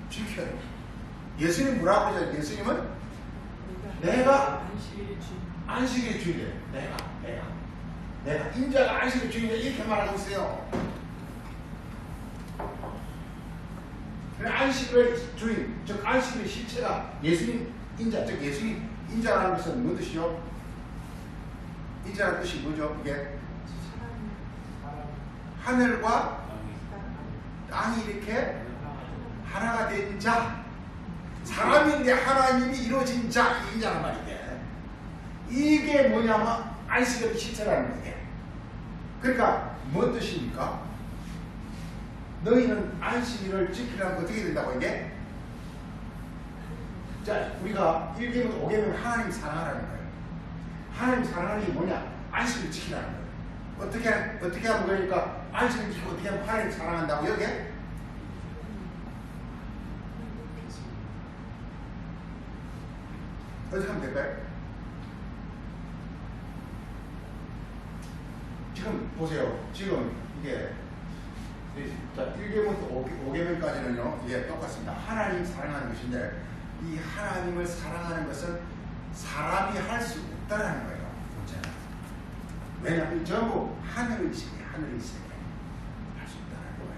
지켜요. 예수님 뭐라고 하죠? 예수님은 내가 안식일의 주인이에요. 내가 인자가 안식일의 주인이다 이렇게 말하고 있어요. 안식일의 주인, 즉 안식일의 실체가 예수님 인자, 즉 예수님 인자라는 것은 무슨 뜻이요? 인자라는 뜻이 뭐죠? 이게 하늘과 땅이 이렇게 하나가 된 자, 사람인데 하나님이 이루어진 자, 인자란 말이게. 이게 뭐냐면 안식일의 실체라는 거게. 그러니까 뭔 뜻입니까? 너희는 안식일을 지키려면 어떻게 된다고 이게? 자, 우리가 1계명부터 5계명 하나님 사랑하라는 거예요. 하나님 사랑하는 게 뭐냐? 안식일을 지키라는 거예요. 어떻게 하면 그러니까 안식일을 지키고 어떻게 하면 하나님 사랑한다고 여기? 어떻게 하면 될까요? 지금 보세요. 지금 이게 자, 1계명부터 5계명까지는요, 이게 똑같습니다. 하나님 사랑하는 것인데, 이 하나님을 사랑하는 것은 사람이 할 수 없다라는 거예요. 문제는. 왜냐하면 전부 하늘의 세계, 하늘의 세계. 할 수 없다는 거예요.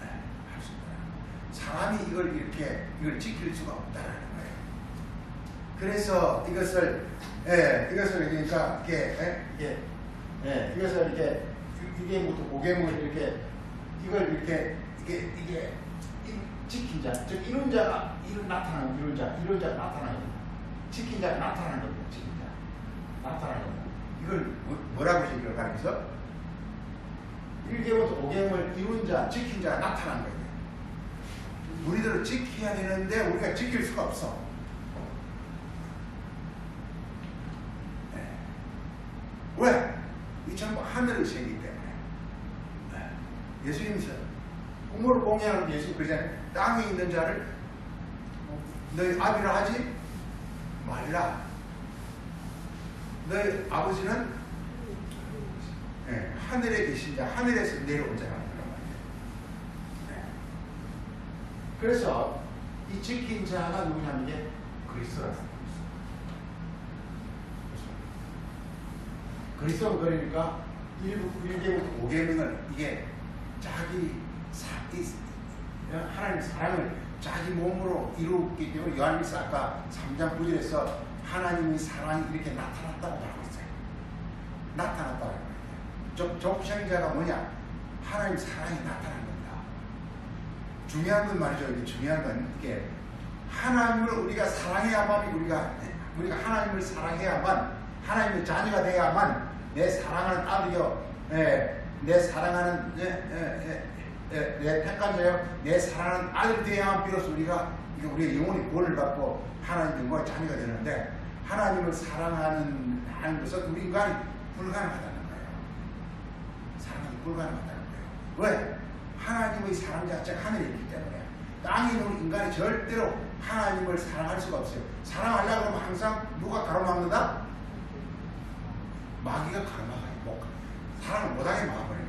네, 할 수 없다는 거예요. 사람이 이걸 지킬 수가 없다는 거예요. 그래서 이것을 그러니까 이것을 이렇게 1계명부터 5계명을 이렇게 이걸 이렇게 이게 지킨 자, 즉 이룬 자가 나타나는 이룬 자가 나타나는 겁니다. 지킨 자가 나타나는 겁니다. 지킨 자 나타나는 겁니다. 이걸 뭐라고 이걸 가리켜서 1계명부터 5계명을 이룬 자, 지킨 자가 나타나는 거예요. 우리들은 지켜야 되는데 우리가 지킬 수가 없어. 네. 왜? 이 전부 하늘의 세계이기 때문에. 예수님이 부모를 공경하는 예수님 그러잖아요. 땅에 있는 자를 너희 아비라 하지 말라. 너희 아버지는 하늘에 계신 자, 하늘에서 내려온 자라는 그런 말이에요. 그래서 이 지킨 자가 누구냐면 이게 그리스도라는 거예요. 그리스도는 그러니까 1계명부터 5계명을 이게 하나님 사랑을 자기 몸으로 이루었기 때문에 요한일서 아까 3장 9절에서 하나님의 사랑이 이렇게 나타났다고 말하고 있어요. 나타났다고 말해요. 적생자가 뭐냐? 하나님 사랑이 나타난 겁니다. 중요한 건 말이죠. 이게 중요한 건 이게 하나님을 우리가 사랑해야만 우리가 하나님을 사랑해야만 하나님의 자녀가 돼야만 내 사랑하는 아들이요, 내 사랑하는 내 택한 자요, 내 사랑하는 아들 되어야만 비로소 우리가 우리의 영혼이 구원을 받고 하나님 영광의 자녀가 되는데 하나님을 사랑하는 것은 우리 인간이 불가능하다는 거예요. 사랑하기 불가능하다는 거예요. 왜? 하나님의 사랑 자체가 하늘에 있기 때문에 땅에 있는 인간이 절대로 하나님을 사랑할 수가 없어요. 사랑하려고 하면 항상 누가 가로막는다? 마귀가 가로막아요. 사랑을 못하게 막아버려요.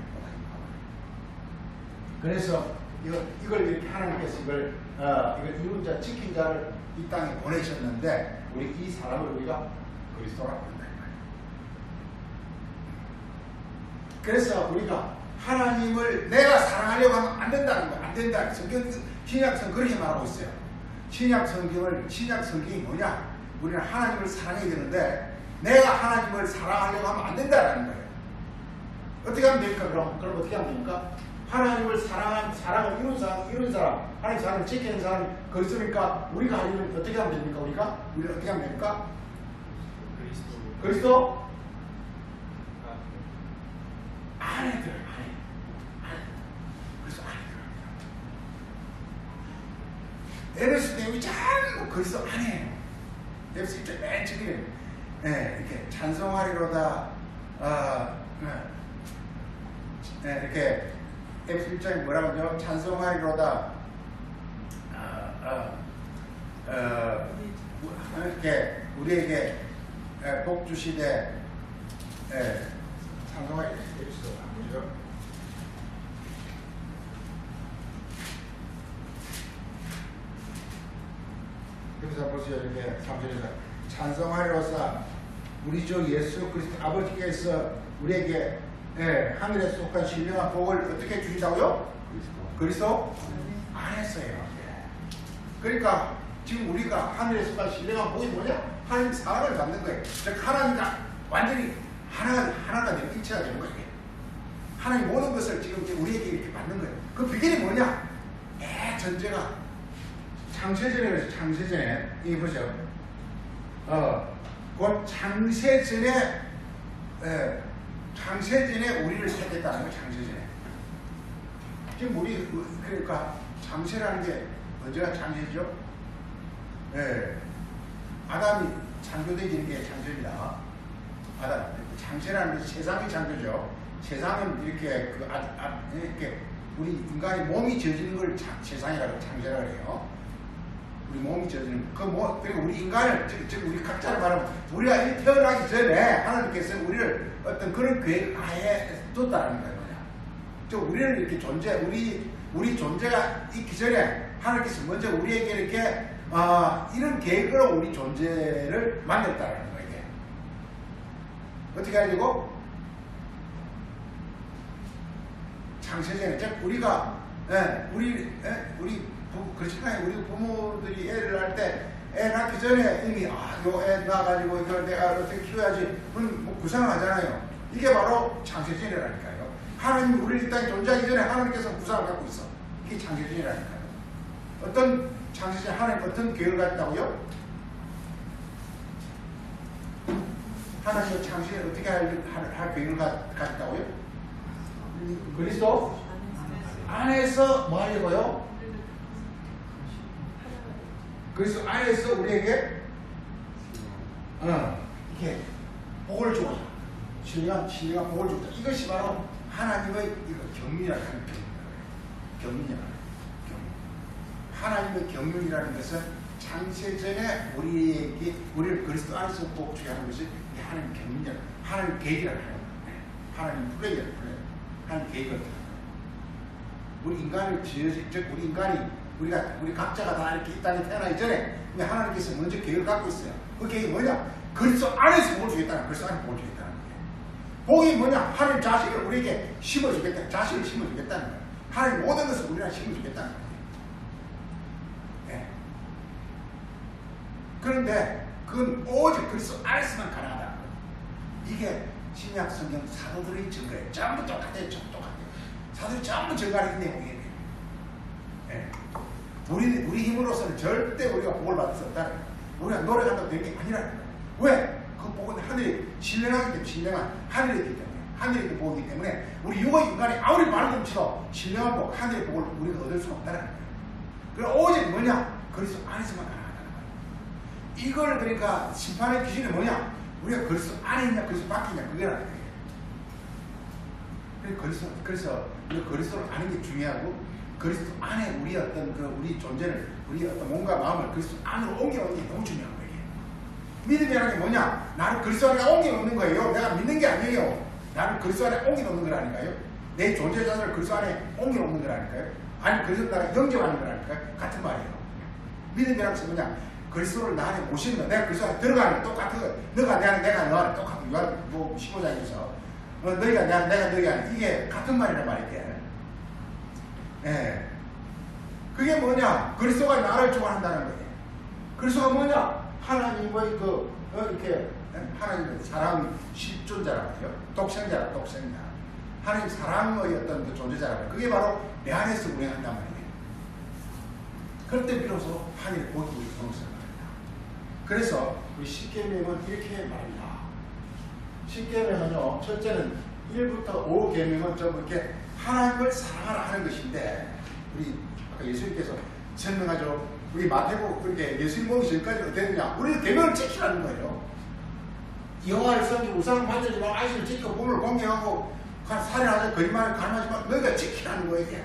그래서 이걸 이렇게 하나님께서 이걸 이룬 자, 지킨 자를 이 땅에 보내셨는데 우리 이 사람을 우리가 그리스도라고 한다는 거예요. 그래서 우리가 하나님을 내가 사랑하려고 하면 안 된다는 거예요. 안 된다. 신약성 그렇게 말하고 있어요. 신약 성경이 뭐냐? 우리는 하나님을 사랑해야 되는데 내가 하나님을 사랑하려고 하면 안 된다는 거예요. 어떻게 하면 됩니까? 그럼 어떻게 하면 됩니까? 하나님을 사랑을 이룬 사람, 하나님 사랑을 지키는 사람이 그리스도니까 우리가 하려면 어떻게 하면 됩니까? 우리가 어떻게 하면 됩니까? 그리스도 안에 들어요. 그래서 안에 들어갑니다. 에베소 내용이 전부 그리스도 안에요. 에베소 1장 맨 처음에 이렇게 찬송하리로다. 이렇게 에베소 1장에 뭐라고 하죠? 찬송하리로다. 이렇게 우리에게 복 주시되 예, 찬송하게 해주세요. 보죠. 여기서 보세요. 이렇게 3절에서 찬송하리로사 우리 주 예수 그리스도 아버지께서 우리에게 하늘에 속한 신령한 복을 어떻게 주신다고요? 그리스도 안에서요. 그러니까 지금 우리가 하늘에 속한 신령한 복이 뭐냐? 하나님 사랑을 받는 거예요. 즉 하나님과 완전히 하나가 되는 일체가 되는 거예요. 하나님 모든 것을 지금 우리에게 이렇게 받는 거예요. 그 비결이 뭐냐? 전제가 창세전에 그래서 창세전에 이 보세요. 곧 창세전에 우리를 택했다는 거예요. 창세전에. 지금 우리 그러니까 창세라는 게 언제가 창세죠? 아담이 창조되는 게 창조입니다. 아담 창세라는 게 세상이 창조죠. 세상은 이렇게 이렇게 우리 인간이 몸이 지어지는 걸 세상이라고 창조라고 해요. 우리 몸이 지어지는 그리고 우리 인간을 즉 우리 각자를 말하면 우리가 태어나기 전에 하나님께서 우리를 어떤 그런 계획 하에 뒀다는 거예요. 즉 우리를 이렇게 우리 존재가 있기 전에 하나님께서 먼저 우리에게 이렇게 이런 계획으로 우리 존재를 만들었다는 거예요. 이게 어떻게 하려고? 창세전에 즉 우리가 그렇잖아요. 우리 부모들이 애를 낳을 때 애 낳기 전에 이미 요 애 낳아가지고 이걸 내가 어떻게 키워야지 그런 구상을 하잖아요. 이게 바로 창세전이라니까요. 하나님 우리 이 땅에 존재하기 전에 하나님께서 구상을 갖고 있어. 이게 창세전이라니까요. 어떤 창세전 하나님 어떤 계획을 갖다고요? 하나님 창세전 어떻게 할 계획을 갖다고요? 그리스도 안에서 뭐 하려고요? 그리스도 안에서 우리에게 이렇게 복을 주고 신령한 복을 주고 이것이 바로 하나님의 경륜이라는 경륜이라는 하나님의 경륜이라는 것은 창세전에 우리를 그리스도 안에서 복 주게 하는 것이 하나님 경륜이라는 하나님 계획이라는 거예요. 하나님 플레이라는 거예요. 하나님 계획을 우리 인간을 즉 우리 인간이 우리 각자가 다 이렇게 이 땅에 태어나기 전에 하나님께서 먼저 계획을 갖고 있어요. 그 계획이 뭐냐? 그리스도 안에서 복을 주겠다는 거예요. 그리스도 안에서 복을 주겠다는 거예요. 복이 뭐냐? 하나님 자식을 우리에게 심어주겠다. 자식을 심어주겠다는 거예요. 하나님 모든 것을 우리랑 심어주겠다는 거예요. 네. 그런데 그건 오직 그리스도 안에서만 가능하다는 거예요. 이게 신약 성경 사도들의 증거예요. 전부 똑같아요. 전부 똑같아요. 사도들이 전부 증거하는 내용이에요. 네. 우리 힘으로서는 절대 우리가 복을 받을 수 없다는 거예요. 우리가 노력한다고 되는 게 아니라는 거예요. 왜? 그 복은 하늘이 신령하기 때문에 신령한 하늘이기 때문에 하늘의 복이기 때문에 우리 육의 인간이 아무리 많은 뭉치도 신령한 복, 하늘의 복을 우리가 얻을 수가 없다는 거예요. 그럼 오직 뭐냐? 그리스도 안에서만 가능하다는 거예요. 이걸 그러니까 심판의 기준이 뭐냐? 우리가 그리스도 안에 있냐 그리스도 밖에 있냐 그게라는 거예요. 그래서 우리가 그리스도를 아는 게 중요하고 그리스도 안에 우리 어떤 우리 존재를 우리 어떤 몸과 마음을 그리스도 안으로 옮겨오는 게 너무 중요한 거예요. 믿음이라는 게 뭐냐? 나를 그리스도 안에 옮겨놓는 거예요. 내가 믿는 게 아니에요. 나를 그리스도 안에 옮겨놓는 거라니까요. 내 존재 자체를 그리스도 안에 옮겨놓는 거라니까요. 아니 그리스도 나랑 영접하는 거라니까요. 같은 말이에요. 믿음이라는 것은 뭐냐? 그리스도를 나 안에 모시는 거야. 내가 그리스도 안에 들어가는 게 똑같은 거야. 너가 내 안에 내가 너 안에 똑같은 거야. 15장에서 너희가 내가 너희 안에 이게 같은 말이란 말이에요. 예. 그게 뭐냐? 그리스도가 나를 좋아한다는 거예요. 그리스도가 뭐냐? 하나님의 이렇게 하나님의 사랑의 실존자라고 해요. 독생자라. 하나님 사랑의 어떤 존재자라고 해요. 그게 바로 내 안에서 운행한단 말이에요. 그럴 때 비로소 하늘의 복이 우리 성성을 합니다. 그래서 우리 십계명은 이렇게 말합니다. 십계명은요, 첫째는 1부터 5 계명은 좀 이렇게 하나님을 사랑하라 하는 것인데, 우리 아까 예수님께서 설명하죠. 우리 마태복음 그렇게 예수님 오기 전까지 어떻게 했느냐? 우리 계명을 지키라는 거예요. 여호와를 섬기고 우상을 만들지 말고 안식을 지키고 몸을 공경하고 살인하자 거짓말을 가늠하지 말고 너희가 지키라는 거예요. 이게.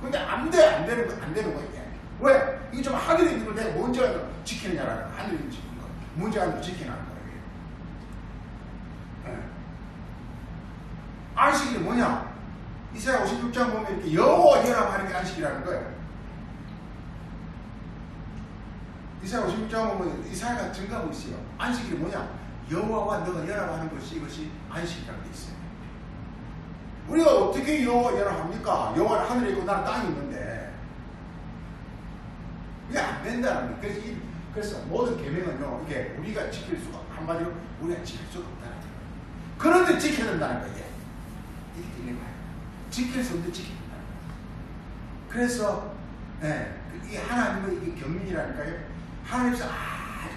근데 안 되는 거예요. 왜? 이게 좀 하늘에 있는 걸 내가 먼저 지키느냐라는 거. 하늘에 있는 거. 문제가 안 지키라는 거예요. 네. 안식일이 뭐냐? 이사야 56장 보면 이렇게 여호와 연합하는 게 안식이라는 거예요. 이사야 56장 보면 이사야가 증거하고 있어요. 안식일이 뭐냐? 여호와와 너가 연합하는 것이 이것이 안식이라고 되어 있어요. 우리가 어떻게 여호와 연합합니까? 여호와는 하늘에 있고 나는 땅에 있는데 이게 안 된다는 거예요. 그래서 모든 계명은요, 이게 우리가 지킬 수가, 한마디로 우리가 지킬 수가 없다는 거예요. 그런데 지켜야 된다는 거예요. 이게 틀린 거예요. 지킬 수 없는데 지켜야 된다는 거예요. 그래서 이게 하나님의 이게 경륜이라니까요. 하나님께서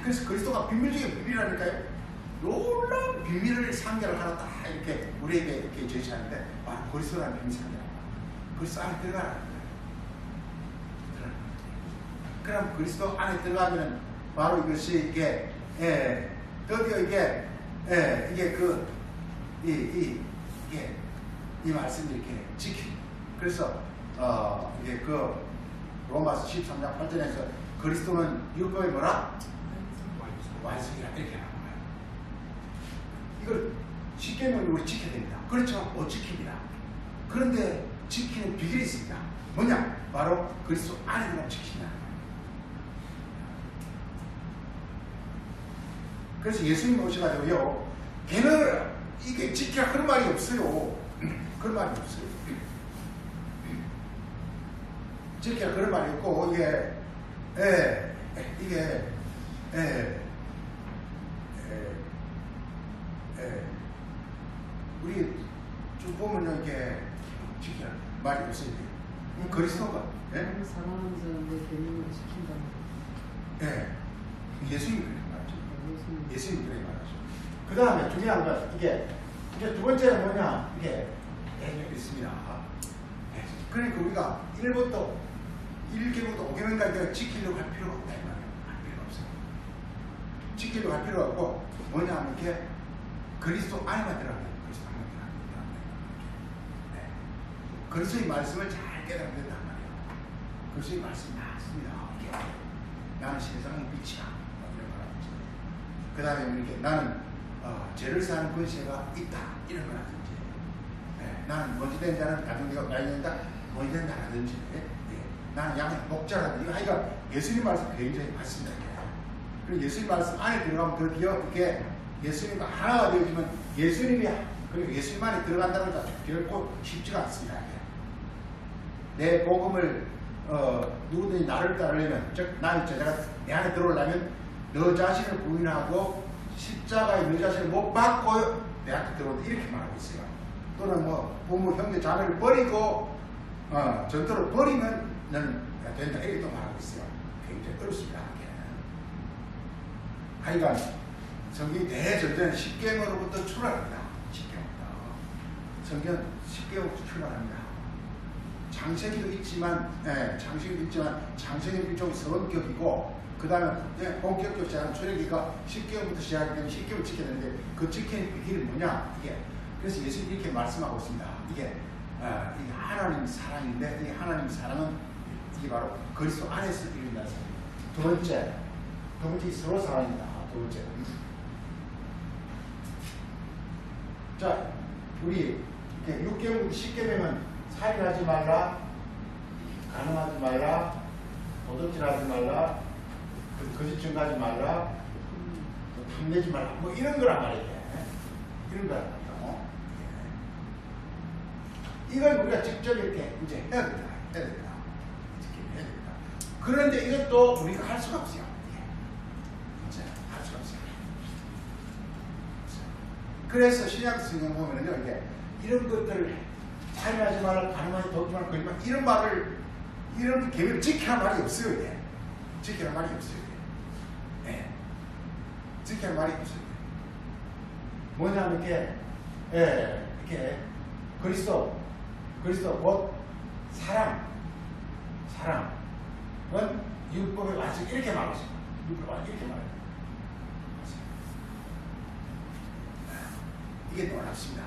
그래서 그리스도가 비밀 중에 비밀이라니까요. 놀라운 비밀을 상계를 하나 딱 이렇게 우리에게 이렇게 제시하는데 바로 그리스도라는 비밀 상계라고. 그리스도 안에 들어가라는 거예요. 그럼 그리스도 안에 들어가면 바로 이것이 이게 드디어 이게 이 말씀을 이렇게 지키. 그래서 이게 그 로마서 13장 8절에서 그리스도는 율법의 뭐라? 완성이라 이렇게 하는 거예요. 이걸 십계명을 우리 지켜야 됩니다. 그렇죠? 못 지킵니다. 그런데 지키는 비결이 있습니다. 뭐냐? 바로 그리스도 안에 들어가면 지킨다는 거예요. 그래서 예수님 오셔가지고요, 걔는 이게 지켜야 그런 말이 없어요. 그런 말이 없어요. 지켜야 그런 말이 없고, 우리 쭉 보면요, 이게 지켜야 말이 없어요. 그리스도가 사랑하는 사람들 계명을 지킨다는 거. 예수님이 그렇게 말하죠. 예수님이 그렇게 말하죠. 그 다음에 중요한 건 이게 두 번째는 뭐냐? 이게 계명이 있습니다. 그러니까 우리가 1계명부터 5계명까지 지키려고 할 필요가 없다 이 말이에요. 할 필요가 없어요. 지키려고 할 필요가 없고 뭐냐 하면 이렇게 그리스도 안에만 들어가는 거예요. 그리스도 안에만 들어가는 거예요. 그리스도의 말씀을 잘 깨달으면 된단 말이에요. 그리스도의 말씀이 맞습니다. 이렇게 나는 세상의 빛이야. 이런 거라든지. 그 다음에 이렇게 나는 죄를 사하는 권세가 있다. 이런 거라든지. 나는 먼지 된 자는 나중에 많이 된다. 먼지 된 자라든지. 나는 양의 목자라든지. 그러니까 예수님 말씀 굉장히 맞습니다. 그리고 예수님 말씀 안에 들어가면 드디어 이렇게 예수님과 하나가 되어지면 예수님이 그리고 예수님 안에 들어간다는 것은 결코 쉽지가 않습니다. 내 복음을 누구든지 나를 따르려면, 즉 나의 제자가 내 안에 들어오려면 너 자신을 부인하고 십자가에 너 자신을 못 받고 내 안에 들어온다 이렇게 말하고 있어요. 또는 뭐 부모 형제 자매를 버리고 전도를 버리면 너는 된다 이렇게 또 말하고 있어요. 굉장히 어렵습니다. 하여간 성경이 대전제는 10계명으로부터 출발합니다. 10계명부터. 성경은 10계명부터 출발합니다. 창세기도 있지만, 창세기도 있지만, 창세기는 일종의 서론격이고, 그 다음에 본격적으로 시작하는 출애기가 10계명부터 시작하기 때문에 10계명을 지켜야 되는데, 그 지키는 비결이 뭐냐? 이게. 그래서 예수님이 이렇게 말씀하고 있습니다. 이게 하나님 사랑인데, 이 하나님 사랑은 이게 바로 그리스도 안에서 이룬다는 사랑. 두 번째 서로 사랑입니다. 두 번째. 자, 우리 6계명, 10계명은 살인하지 말라, 간음하지 말라, 도둑질하지 말라, 거짓 증거하지 말라, 탐내지 말라, 뭐 이런 거란 말이에요. 이런 거란 말이에요. 이걸 우리가 직접 이렇게 이제 해야 됩니다. 해야 됩니다. 그런데 이것도 우리가 할 수가 없어요. 이제 할 수가 없어요. 그래서 신약 성경 보면요, 이게 이런 것들을 살인하지 말라, 간음하지, 도둑질 말라, 거짓말 이런 말을 이런 계명을 지키라는 말이 없어요. 이게 지키라는 말이 없어요. 지키라는 말이 없어요. 뭐냐면 이렇게 그리스도 곧 사랑은 율법의 완성 이렇게 말하고 있습니다. 율법의 완성 이렇게 말해요. 이게 놀랍습니다.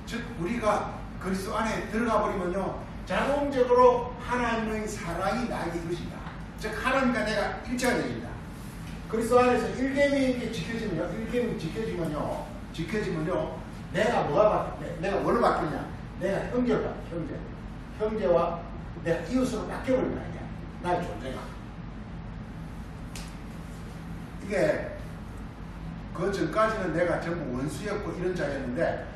즉 우리가 그리스도 안에 들어가 버리면요 자동적으로 하나님의 사랑이 나에게 이루어집니다. 즉 하나님과 내가 일체가 됩니다. 그리스도 안에서 1계명이 지켜지면요, 1계명이 지켜지면요 내가 내가 뭘 바뀌냐? 내가 형제를 바뀌어, 형제. 형제와 내가 이웃으로 바뀌어버린 거 아니야. 나의 존재가. 이게 그 전까지는 내가 전부 원수였고 이런 자였는데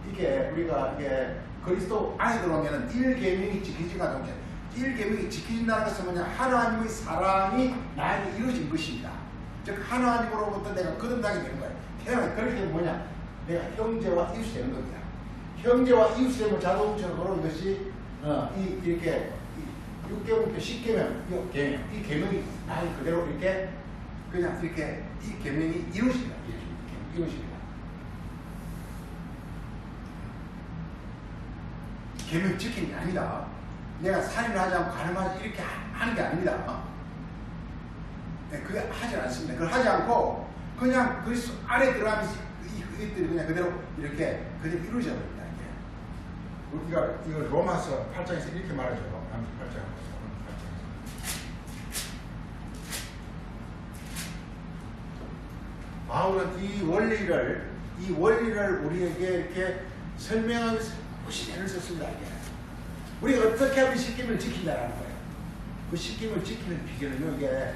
이게 우리가 이게 그리스도 안에 들어오면은 1계명이 지켜진과 동시에 1계명이 지켜진다는 것은 뭐냐? 하나님의 사랑이 나에게 이루어진 것입니다. 즉 하나님으로부터 내가 거듭나게 되는 거예요. 태어나 그렇게 되면 뭐냐? 내가 형제와 이웃이 되는 겁니다. 형제와 이웃이 되면 자동적으로 이것이 이렇게 6계명, 10계명, 이 계명이 나에게 그대로 이렇게 그냥 이렇게 이 계명이 이루어집니다. 이루어집니다. 계명 지키는 게 아니다. 내가 살인을 하지 않고 가늠하지 이렇게 하는 게 아닙니다. 네, 그게 하지 않습니다. 그걸 하지 않고 그냥 그리스도 안에 들어가면서 이것들이 그냥 그대로 이렇게 그대로 이루어져 버립니다. 우리가 이걸 로마서 8장에서 이렇게 말하죠. 로마서 8장. 바울은 이 원리를 우리에게 이렇게 설명하면서 무슨 애를 썼습니다. 이게. 우리가 어떻게 하면 십계명을 지킨다라는 거예요. 그 십계명을 지키는 비결은요, 이게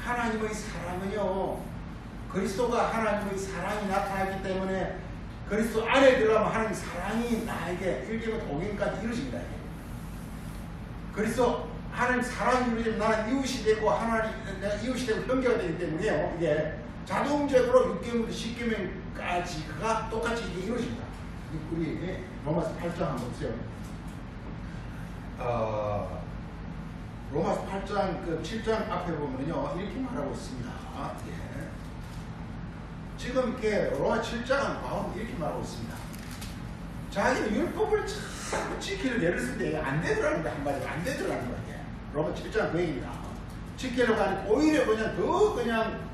하나님의 사랑은요, 그리스도가 하나님의 사랑이 나타나기 때문에 그리스도 안에 들어가면 하나님의 사랑이 나에게 1계명 5계명까지 이루어집니다. 이게. 그리스도 하나님 사랑이 이루어지면 나는 이웃이 되고 내가 이웃이 되고 형제가 되기 때문에요. 이게 자동적으로 6계명부터 10계명까지 그가 똑같이 이게 이루어집니다. 우리 로마서 8장 한번 보세요. 로마서 8장 그 7장 앞에 보면요 이렇게 말하고 있습니다. 예. 지금 이렇게 로마 7장은 바울은 이렇게 말하고 있습니다. 자기는 율법을 참 지키는 예를 쓰는데 안 되더라는 거야. 한마디로 안 되더라는 거야. 로마 7장 그 얘기입니다. 지키려고 하니까 오히려 그냥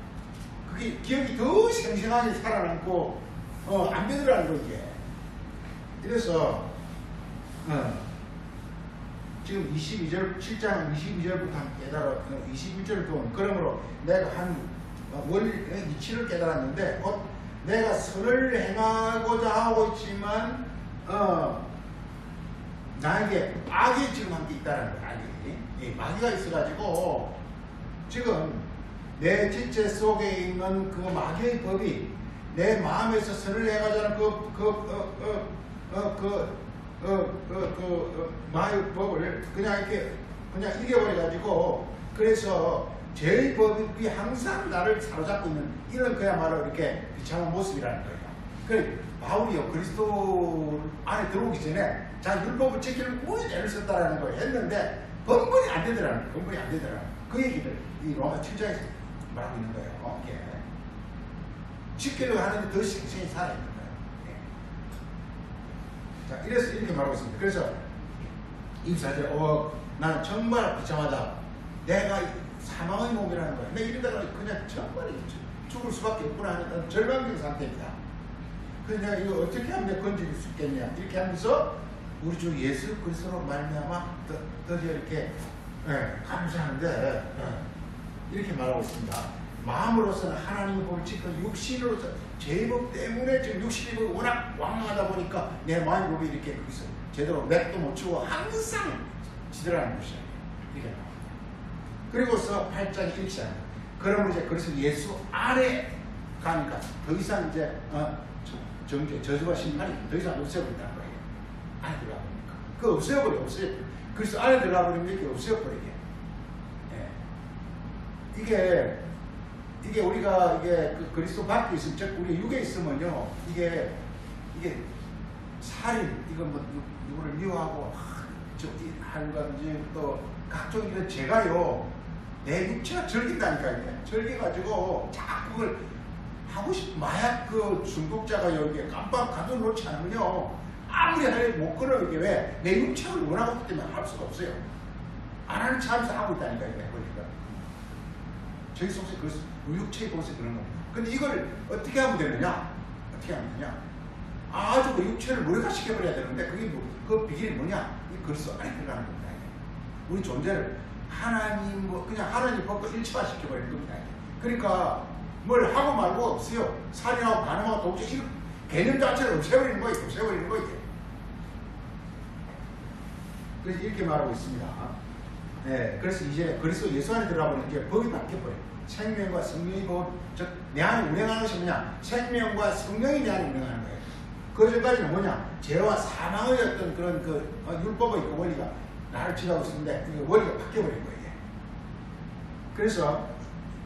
그게 기억이 더 생생하게 살아남고 안 되더라는 거 이게. 이래서 지금 22절 7장 22절부터 깨달아 21절을 보면 그러므로 내가 한 이치를 깨달았는데 내가 선을 행하고자 하고 있지만 나에게 악이 지금 한 게 있다는 거야. 악이 마귀가 있어가지고 지금 내 지체 속에 있는 그 마귀의 법이 내 마음에서 선을 행하자는 마귀의 법을 그냥 이겨버려가지고 그래서 죄의 법이 항상 나를 사로잡고 있는 이런 그야말로 이렇게 비참한 모습이라는 거예요. 그래 바울이요 그리스도 안에 들어오기 전에 자 율법을 지키는 무슨 애를 썼다라는 걸 했는데 번번이 안 되더라는 거예요. 번번이 안 되더라는 거예요. 그 얘기를 이 로마 7장에서 말하고 있는 거예요. 예. 지키려고 하는데 더 생생히 살아있는 거예요. 예. 자 이래서 이렇게 말하고 있습니다. 그래서 24절 나는 정말 비참하다. 내가 사망의 몸이라는 거야. 내가 이러다가 그냥 정말 죽을 수밖에 없구나 하는 절망적인 상태입니다. 그래서 내가 이거 어떻게 하면 내가 건질 수 있겠냐 이렇게 하면서 우리 주 예수 그리스도로 말미암아 드디어 이렇게 감사하는데 이렇게 말하고 있습니다. 마음으로서는 하나님의 법을 지키고 육신으로서 죄법 때문에 지금 육신이 워낙 왕왕하다 보니까 내 마음의 법이 이렇게 거기서 제대로 맥도 못 추고 항상 지더라는 것이야. 이렇게 나옵니다. 그리고서 8장이 이렇게 시작합니다. 그러면 이제 그래서 예수 안에 가니까 더 이상 이제 정죄, 저주와 심판이 더 이상 없애버린다는 거예요. 안에 들어가 보니까. 그거 없애버려. 그래서 안에 들어가 버리면 이렇게 없애버리게. 예. 이게 우리가 그 그리스도 밖에 있으면, 즉 우리 육에 있으면요, 이게 살인, 이거 뭐 누구를 미워하고 하는지 또 각종 이런 죄가요, 내 육체가 절긴다니까요. 절겨가지고 자꾸 그걸 하고 싶은 마약 그 중독자가 여기에 깜빡 가둬놓지 않으면요, 아무리 하려도 못 끊어. 이게 왜? 내 육체를 원하고 있기 때문에 할 수가 없어요. 안 하는 차면서 하고 있다니까요. 보니까. 저희 속에 육체의 곳에 그런 겁니다. 근데 이걸 어떻게 하면 되느냐? 아주 그 육체를 무력화시켜버려야 되는데 그게 그 비결이 뭐냐? 이 그리스도 안에 들어가는 겁니다. 우리 존재를 그냥 하나님 법과 일치화시켜버리는 겁니다. 그러니까 뭘 하고 말고 없어요. 살인하고 가늠하고 도저히 개념 자체를 없애버리는 거예요. 없애버리는 거예요. 그래서 이렇게 말하고 있습니다. 네, 그래서 이제 그리스도 예수 안에 들어가면 이제 법이 바뀌어버려요. 생명과 성령이 법, 즉, 내 안에 운행하는 것이 뭐냐? 생명과 성령이 내 안에 운행하는 거예요. 그 전까지는 뭐냐? 죄와 사망의 어떤 그런 율법의 그 원리가 나를 지나고 있었는데, 그 원리가 바뀌어버린 거예요. 그래서,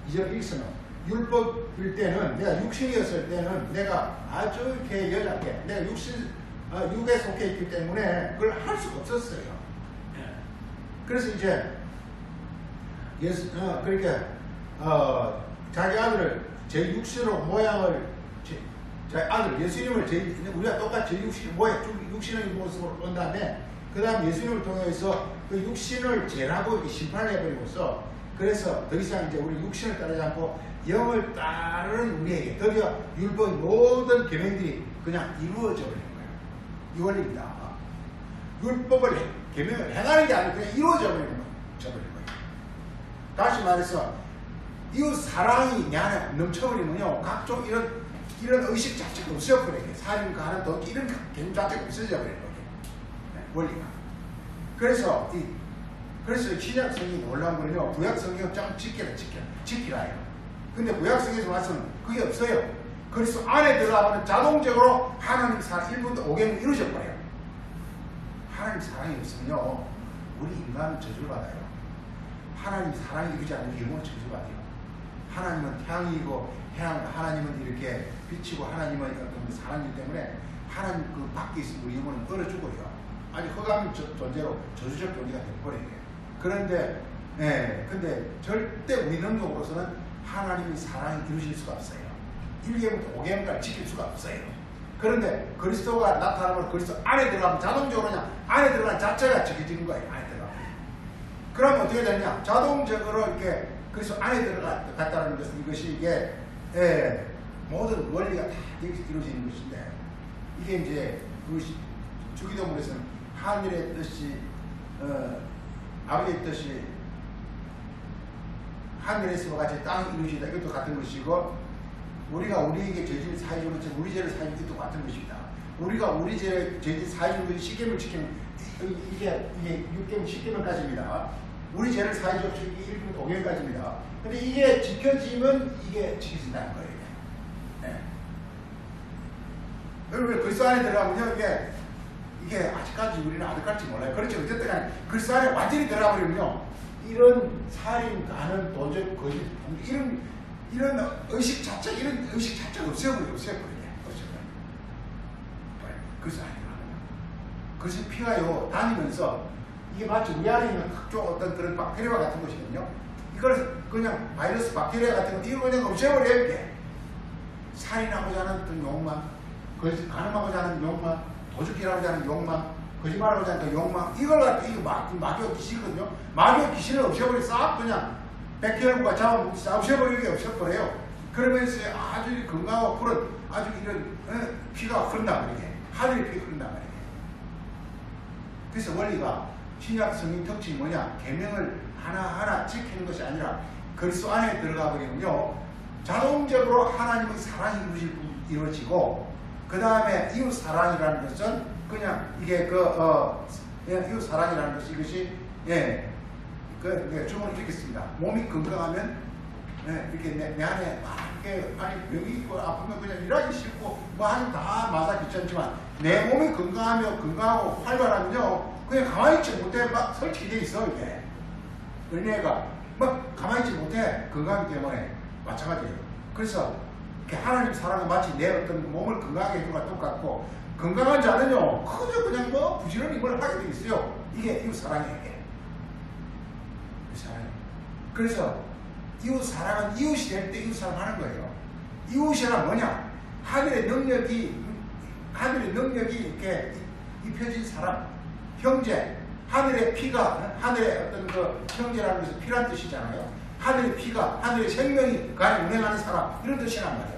이제 여기서는 율법일 때는, 내가 육신이었을 때는 내가 아주 이렇게 여자게, 내가 육에 속해 있기 때문에 그걸 할 수가 없었어요. 그래서 이제, 그렇게, 자기 아들을 제 육신으로 모양을, 제 아들 예수님을 우리가 똑같이 제 육신의 모습으로 본 다음에 그 다음 예수님을 통해서 그 육신을 죄라고 심판을 해버리고서 그래서 더 이상 이제 우리 육신을 따르지 않고 영을 따르는 우리에게 드디어 율법의 모든 계명들이 그냥 이루어져 버리는 거예요. 이 원리입니다. 율법을 계명을 행하는 게 아니고 그냥 이루어져 버리는 거예요. 다시 말해서 이웃 사랑이 내 안에 넘쳐버리면요 각종 이런 의식 자체가 없어져버려요. 살인과 하는 동기 이런 개념 자체가 없어져 버리는 거예요. 원리가. 그래서 신약 성경이 놀라운 거는요 구약 성경은 좀 지키라요. 근데 구약 성경에서 말씀은 그게 없어요. 그래서 안에 들어가면 자동적으로 하나님 사랑 1분도 5개는 이루어져 버려요. 하나님 사랑이 없으면요 우리 인간은 저주를 받아요. 하나님 사랑이 이루지 않는 영혼은 저주받아요. 하나님은 태양이고 하나님은 이렇게 빛이고 하나님은 어떤 사랑이기 때문에 하나님 그 밖에 있으면 우리 영혼은 얼어 죽어요. 아니 허감인 존재로 저주적 존재가 되어버려요. 그런데 근데 절대 우리 능력으로서는 하나님의 사랑이 이루어질 수가 없어요. 1계부터 5계까지 지킬 수가 없어요. 그런데 그리스도가 나타나면 그리스도 안에 들어가면 자동적으로 그냥 안에 들어가는 자체가 지켜지는 거예요. 안에 들어가면. 그러면 어떻게 되냐? 자동적으로 이렇게 그리스도 안에 들어갔다는 것은 이것이 이게 모든 원리가 다 이루어지는 것인데 이게 이제 주기도문에서는 하늘의 뜻이 아버지의 뜻이 하늘에서와 같이 땅에 이루어지다. 이것도 같은 것이고 우리가 우리에게 죄를 사해주는 것처럼 우리 죄를 사해주는 것도 같은 것입니다. 우리가 우리 죄를 사해주는 것이 십계명을 지키는 이게 6계명 10계명까지입니다. 우리 죄를 사해주는 것이 1계명 5계명까지입니다. 근데 이게 지켜지면 이게 지켜진다는 거예요. 여러분 그리스도 안에 들어가면요 이게 아직까지 우리는 아득할지 몰라요. 그렇죠. 어쨌든 간에 그리스도 안에 완전히 들어가버리면요 이런 살인, 가는, 도적, 거짓 이런 의식 자체가 없애버려요. 그래서 안에 들어가면 그래서 피가요 다니면서 이게 마치 우리 안에 있는 각종 어떤 그런 박테리아 같은 것이거든요. 이걸 그냥 바이러스 박테리아 같은 거 이걸 그냥 없애버려요. 이게 살인하고자 하는 어떤 욕망, 가늠하고자 하는 욕망, 도둑질하고자 하는 욕망, 거짓말하고자 하는 그 욕망 이걸 갖고 이거 마귀의 귀신이거든요. 마귀의 귀신을 없애버려 싹 그냥 백혈구가 잡아먹기 싹 없애버리는 게 없애버려요. 그러면서 아주 건강하고 그런 아주 이런 피가 흐른단 말이에요. 하늘의 피가 흐른단 말이에요. 그래서 원리가 신약 성경 특징이 뭐냐? 계명을 하나하나 지키는 것이 아니라 그리스도 안에 들어가 버리면요 자동적으로 하나님의 사랑이 이루어지고 그 다음에 이웃 사랑이라는 것은 그냥 이게 이웃 사랑이라는 것이 이것이 주문을 읽겠습니다. 몸이 건강하면 이렇게 내 안에 막 이렇게 병이 있고 아프면 그냥 일하기 싫고 뭐 하는 다 마사 귀찮지만 내 몸이 건강하고 활발하면요 그냥 가만히 있지 못해 막 설치돼 있어 이게. 은혜가 막 가만히 있지 못해 건강하기 때문에 마찬가지예요. 그래서 하나님 사랑은 마치 내 어떤 몸을 건강하게 해주는 것과 똑같고 건강한 자는요 그저 그냥 뭐 부지런히 뭘 하게 돼 있어요. 이게 이웃 사랑이에요. 그래서 이웃 사랑은 이웃이 될 때 이웃 사랑하는 거예요. 이웃이란 뭐냐? 하늘의 능력이 이렇게 입혀진 사람, 형제, 하늘의 피가 하늘의 어떤 그 형제라는 것은 피란 뜻이잖아요. 하늘의 피가 하늘의 생명이 그 안에 운행하는 사람 이런 뜻이란 말이에요.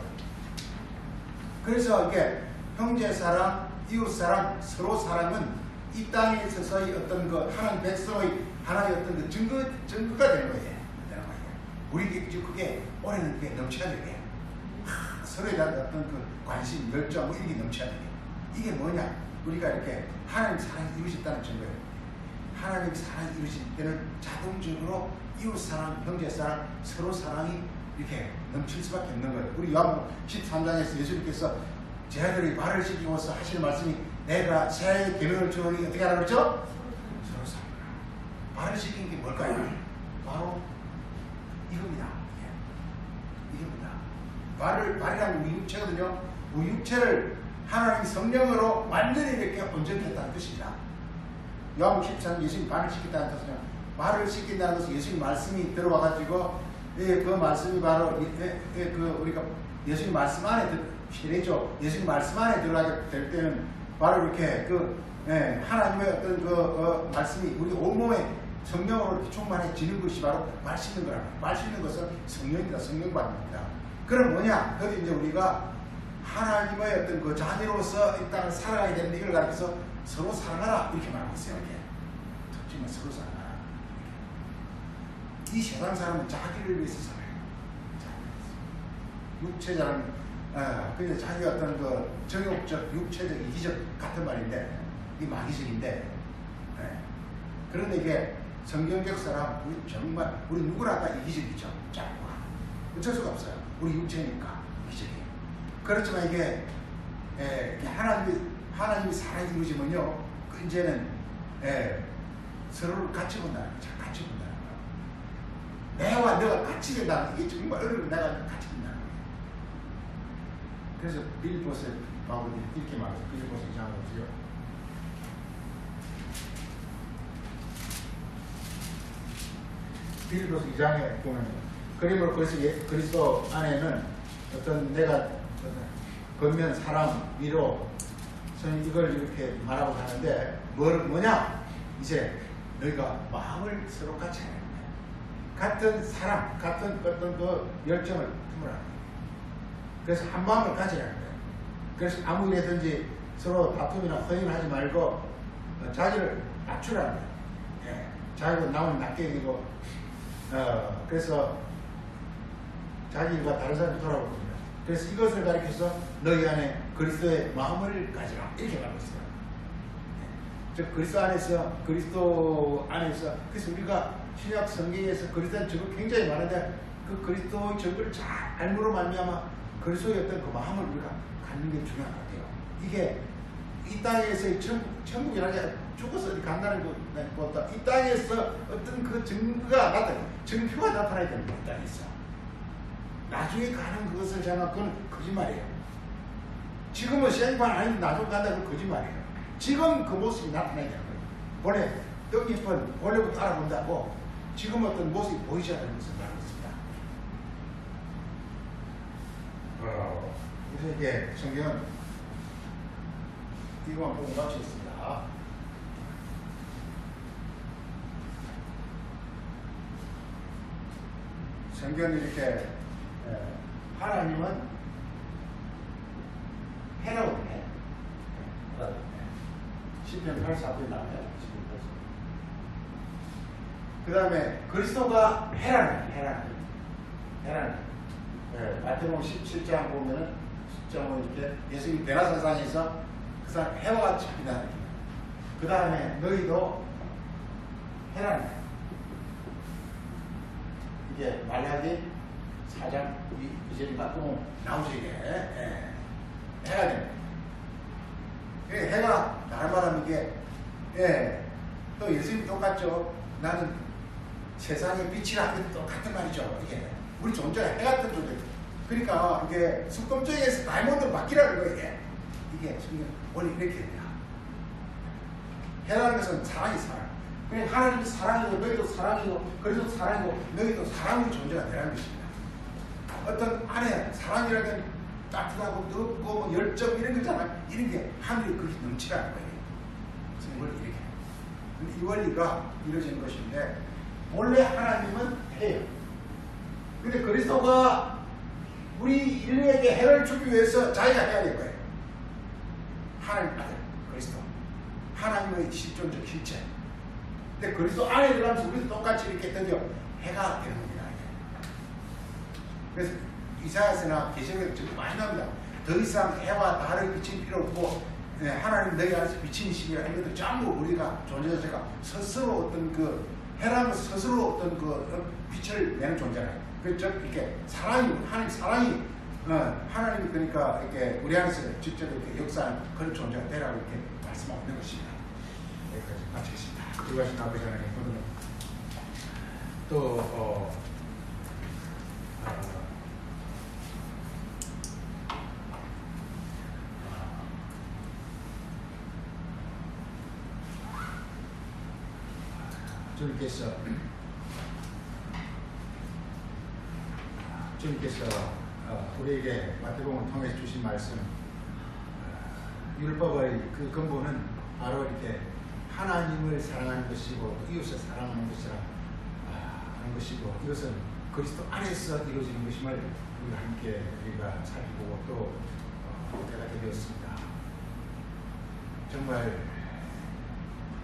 그래서 이게 형제 사랑, 이웃 사랑, 서로 사랑은 이 땅에 있어서의 어떤 그 하나님 백성의 하나의 어떤 그 증거가 되는 거예요. 우리 그게 올해는 그게 넘쳐야 되게 서로에 대한 어떤 그 관심, 열정 뭐 이런 게 넘쳐야 돼요. 이게 뭐냐? 우리가 이렇게 하나님 사랑이 이루어졌다는 증거예요. 하나님 사랑이 이루어질 때는 자동적으로 이웃 사랑, 형제 사랑, 서로 사랑이 이렇게 넘칠 수밖에 없는 거예요. 우리 요한복음 13장에서 예수님께서 제 아들이 말을 시키고서 하시는 말씀이 내가 새 계명을 주오니 어떻게 하라 그랬죠? 서로 사랑하라. 말을 시키는 게 뭘까요? 바로 이겁니다. 이겁니다. 말이라는 우리 육체거든요. 우리 육체를 하나님 성령으로 완전히 이렇게 온전했다는 뜻입니다. 요한복음 13장 예수님 말을 시켰다는 뜻은 말을 시킨다는 것은 예수님 말씀이 들어와가지고 그 말씀이 바로 우리가 예수님 말씀 안에 실례죠. 예수님 말씀 안에 들어가게 될 때는 바로 이렇게 하나님의 어떤 말씀이 우리 온몸에 성령으로 이렇게 충만해지는 것이 바로 말 씹는 거라고. 말 씹는 것은 성령입니다. 성령받습니다. 그럼 뭐냐? 거기 이제 우리가 하나님의 어떤 그 자녀로서 이 땅을 살아가야 되는데 이걸 가르쳐서 서로 사랑하라 이렇게 말하고 있어요. 이렇게 특징은 서로 사랑하라. 이 세상 사람은 자기를 위해서 살아요. 육체자는 그냥 자기 어떤 그 정욕적, 육체적, 이기적 같은 말인데 이 마귀적인데 그런데 이게 성경적 사람 우리 정말 우리 누구나 다 이기적이죠. 자꾸가 어쩔 수가 없어요. 우리 육체니까 이기적이에요. 그렇지만 이게 하나님이 사랑이 이루어지면요 그 이제는 서로를 같이 본다는 거죠. 같이 본다는 거예요. 내와 너가 같이 된다는 게 정말 어려운 내가 같이 된다는 거예요. 그래서 빌보스 바울이 이렇게 말해서 빌보스 2장을 보세요. 빌보스 2장에 보면 그림으로 그리스도 안에는 어떤 내가 겉면 사랑, 위로 저는 이걸 이렇게 말하고 하는데 뭐냐? 이제 너희가 마음을 서로 같이 해야 됩니다. 같은 사랑, 같은 어떤 그 열정을 품으라. 그래서 한 마음을 가져야 합니다. 그래서 아무 일이든지 서로 다툼이나 허용을 하지 말고 자기를 낮추라는 거예요. 자기가 남은 낮게 여기고 그래서 자기 일과 다른 사람이 돌아보거든요. 그래서 이것을 가리켜서 너희 안에 그리스도의 마음을 가지라 이렇게 말하고 있어요. 즉 그리스도 안에서 그래서 우리가 신약 성경에서 그리스도의 증거 굉장히 많은데 그 그리스도의 증거를 잘 알므로 말미암아 그리스도의 어떤 그 마음을 우리가 갖는 게 중요한 것 같아요. 이게 이 땅에서의 천국이라는 죽어서 간다는 것보다 이 땅에서 어떤 그 증거가 증표가 나타나야 되는 거예요. 이 땅에서 나중에 가는 그것을 생각하면 그건 거짓말이에요. 지금은 생판 아닌데 나중에 간다 그건 거짓말이에요. 지금 그 모습이 나타나야 되는 거예요. 원래 떡잎은 원래부터 알아본다고 지금 어떤 모습이 보이지 않는 것을 말하고 있습니다. 그래서 이게 성경은 이거만 보고 마치겠습니다. 성경이 이렇게 하나님은 해라고 해. 시편 84편에 나와요. 그 다음에 그리스도가 해라는 마태복음 17장 보면은 10장은 이렇게 예수님이 베라사산에서 그 사람 해와 같이 빛나는 거예요. 그 다음에 너희도 해라는 거예요. 이게 말라기 4장 2절인가 또 나오죠 이게. 해가 됩니다. 해가 나를 말하면 이게 또 예수님 똑같죠. 나는 세상의 빛이라 하는 똑같은 말이죠. 이게 우리 존재가 해 같은 존재. 그러니까 이게 숙금적에서 다이몬드 바뀌라는 거예요. 이게 원래 이렇게 돼요. 해라는 것은 사랑이 사랑. 그냥 하나님이 사랑이고 너희도 사랑이고 그리스도 사랑이고 너희도 사랑의 존재가 되라는 것입니다. 어떤 안에 사랑이라는 따뜻하고 뜨겁고 뭐 열정 이런 거잖아요. 이런 게 하늘이 그렇게 넘치라는 거예요. 그래서 원래 이렇게. 근데 이 원리가 이루어지는 것인데 원래 하나님은 해요. 근데 그리스도가 우리 인류에게 해를 주기 위해서 자기가 해야 될 거예요. 하나님 아들 그리스도 하나님의 실존적 실체. 근데 그리스도 안에 들어가면서 우리도 똑같이 이렇게 드디어 해가 되는 겁니다. 그래서 이사야서나 계시록에 지금 많이 나옵니다. 더 이상 해와 달을 비칠 필요 없고 하나님 너희 안에서 비치는 시기가 이것도 전부 우리가 존재 자체가 스스로 어떤 그 해라는 스스로 어떤 그 빛을 내는 존재라. 그즉 이렇게 사랑이 하나님 사랑이 하나님이 그러니까 이렇게 우리 안에서 직접 이렇게 역사하는 그런 존재가 되라고 이렇게 말씀하고 있는 것입니다. 여기까지 마치겠습니다. 그러하신 아버지 하나님 오늘은 또 주님께서 우리에게 마태복음을 통해서 주신 말씀 율법의 그 근본은 바로 이렇게 하나님을 사랑하는 것이고 이웃을 사랑하는 것이라 하는 것이고 이것은 그리스도 안에서 이루어지는 것임을 우리가 함께 우리가 살피고 또 깨닫게 되었습니다. 정말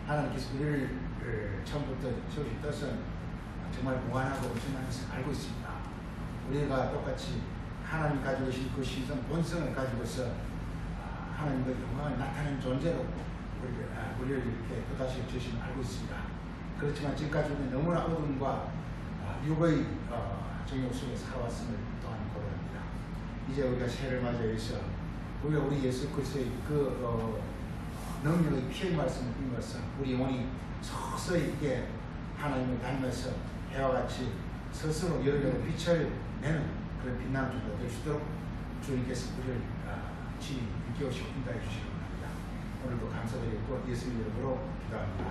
하나님께서 우리를 처음부터 저기 뜻은 정말 무한하고 엄청난 것을 알고 있습니다. 우리가 똑같이 하나님 가지고 계신 그 신성 본성을 가지고서 하나님의 영광을 나타내는 존재로 우리를 이렇게 또다시 주심을 알고 있습니다. 그렇지만 지금까지 우리는 너무나 어둠과 육의 정욕 속에 살아왔음을 또한 고백합니다. 이제 우리가 새해를 맞이해서 우리가 우리 예수 그리스도의 그 능력의 피의 말씀을 읽어서 우리 영혼이 서서히 이게 하나님을 닮아서 해와 같이 스스로 여러 빛을 내는 그런 빛나는 존재가 될 수 있도록 주님께서 우리를 친히 일깨우시고 인도해 주시기 바랍니다. 오늘도 감사드리고 예수님 이름으로 기도합니다.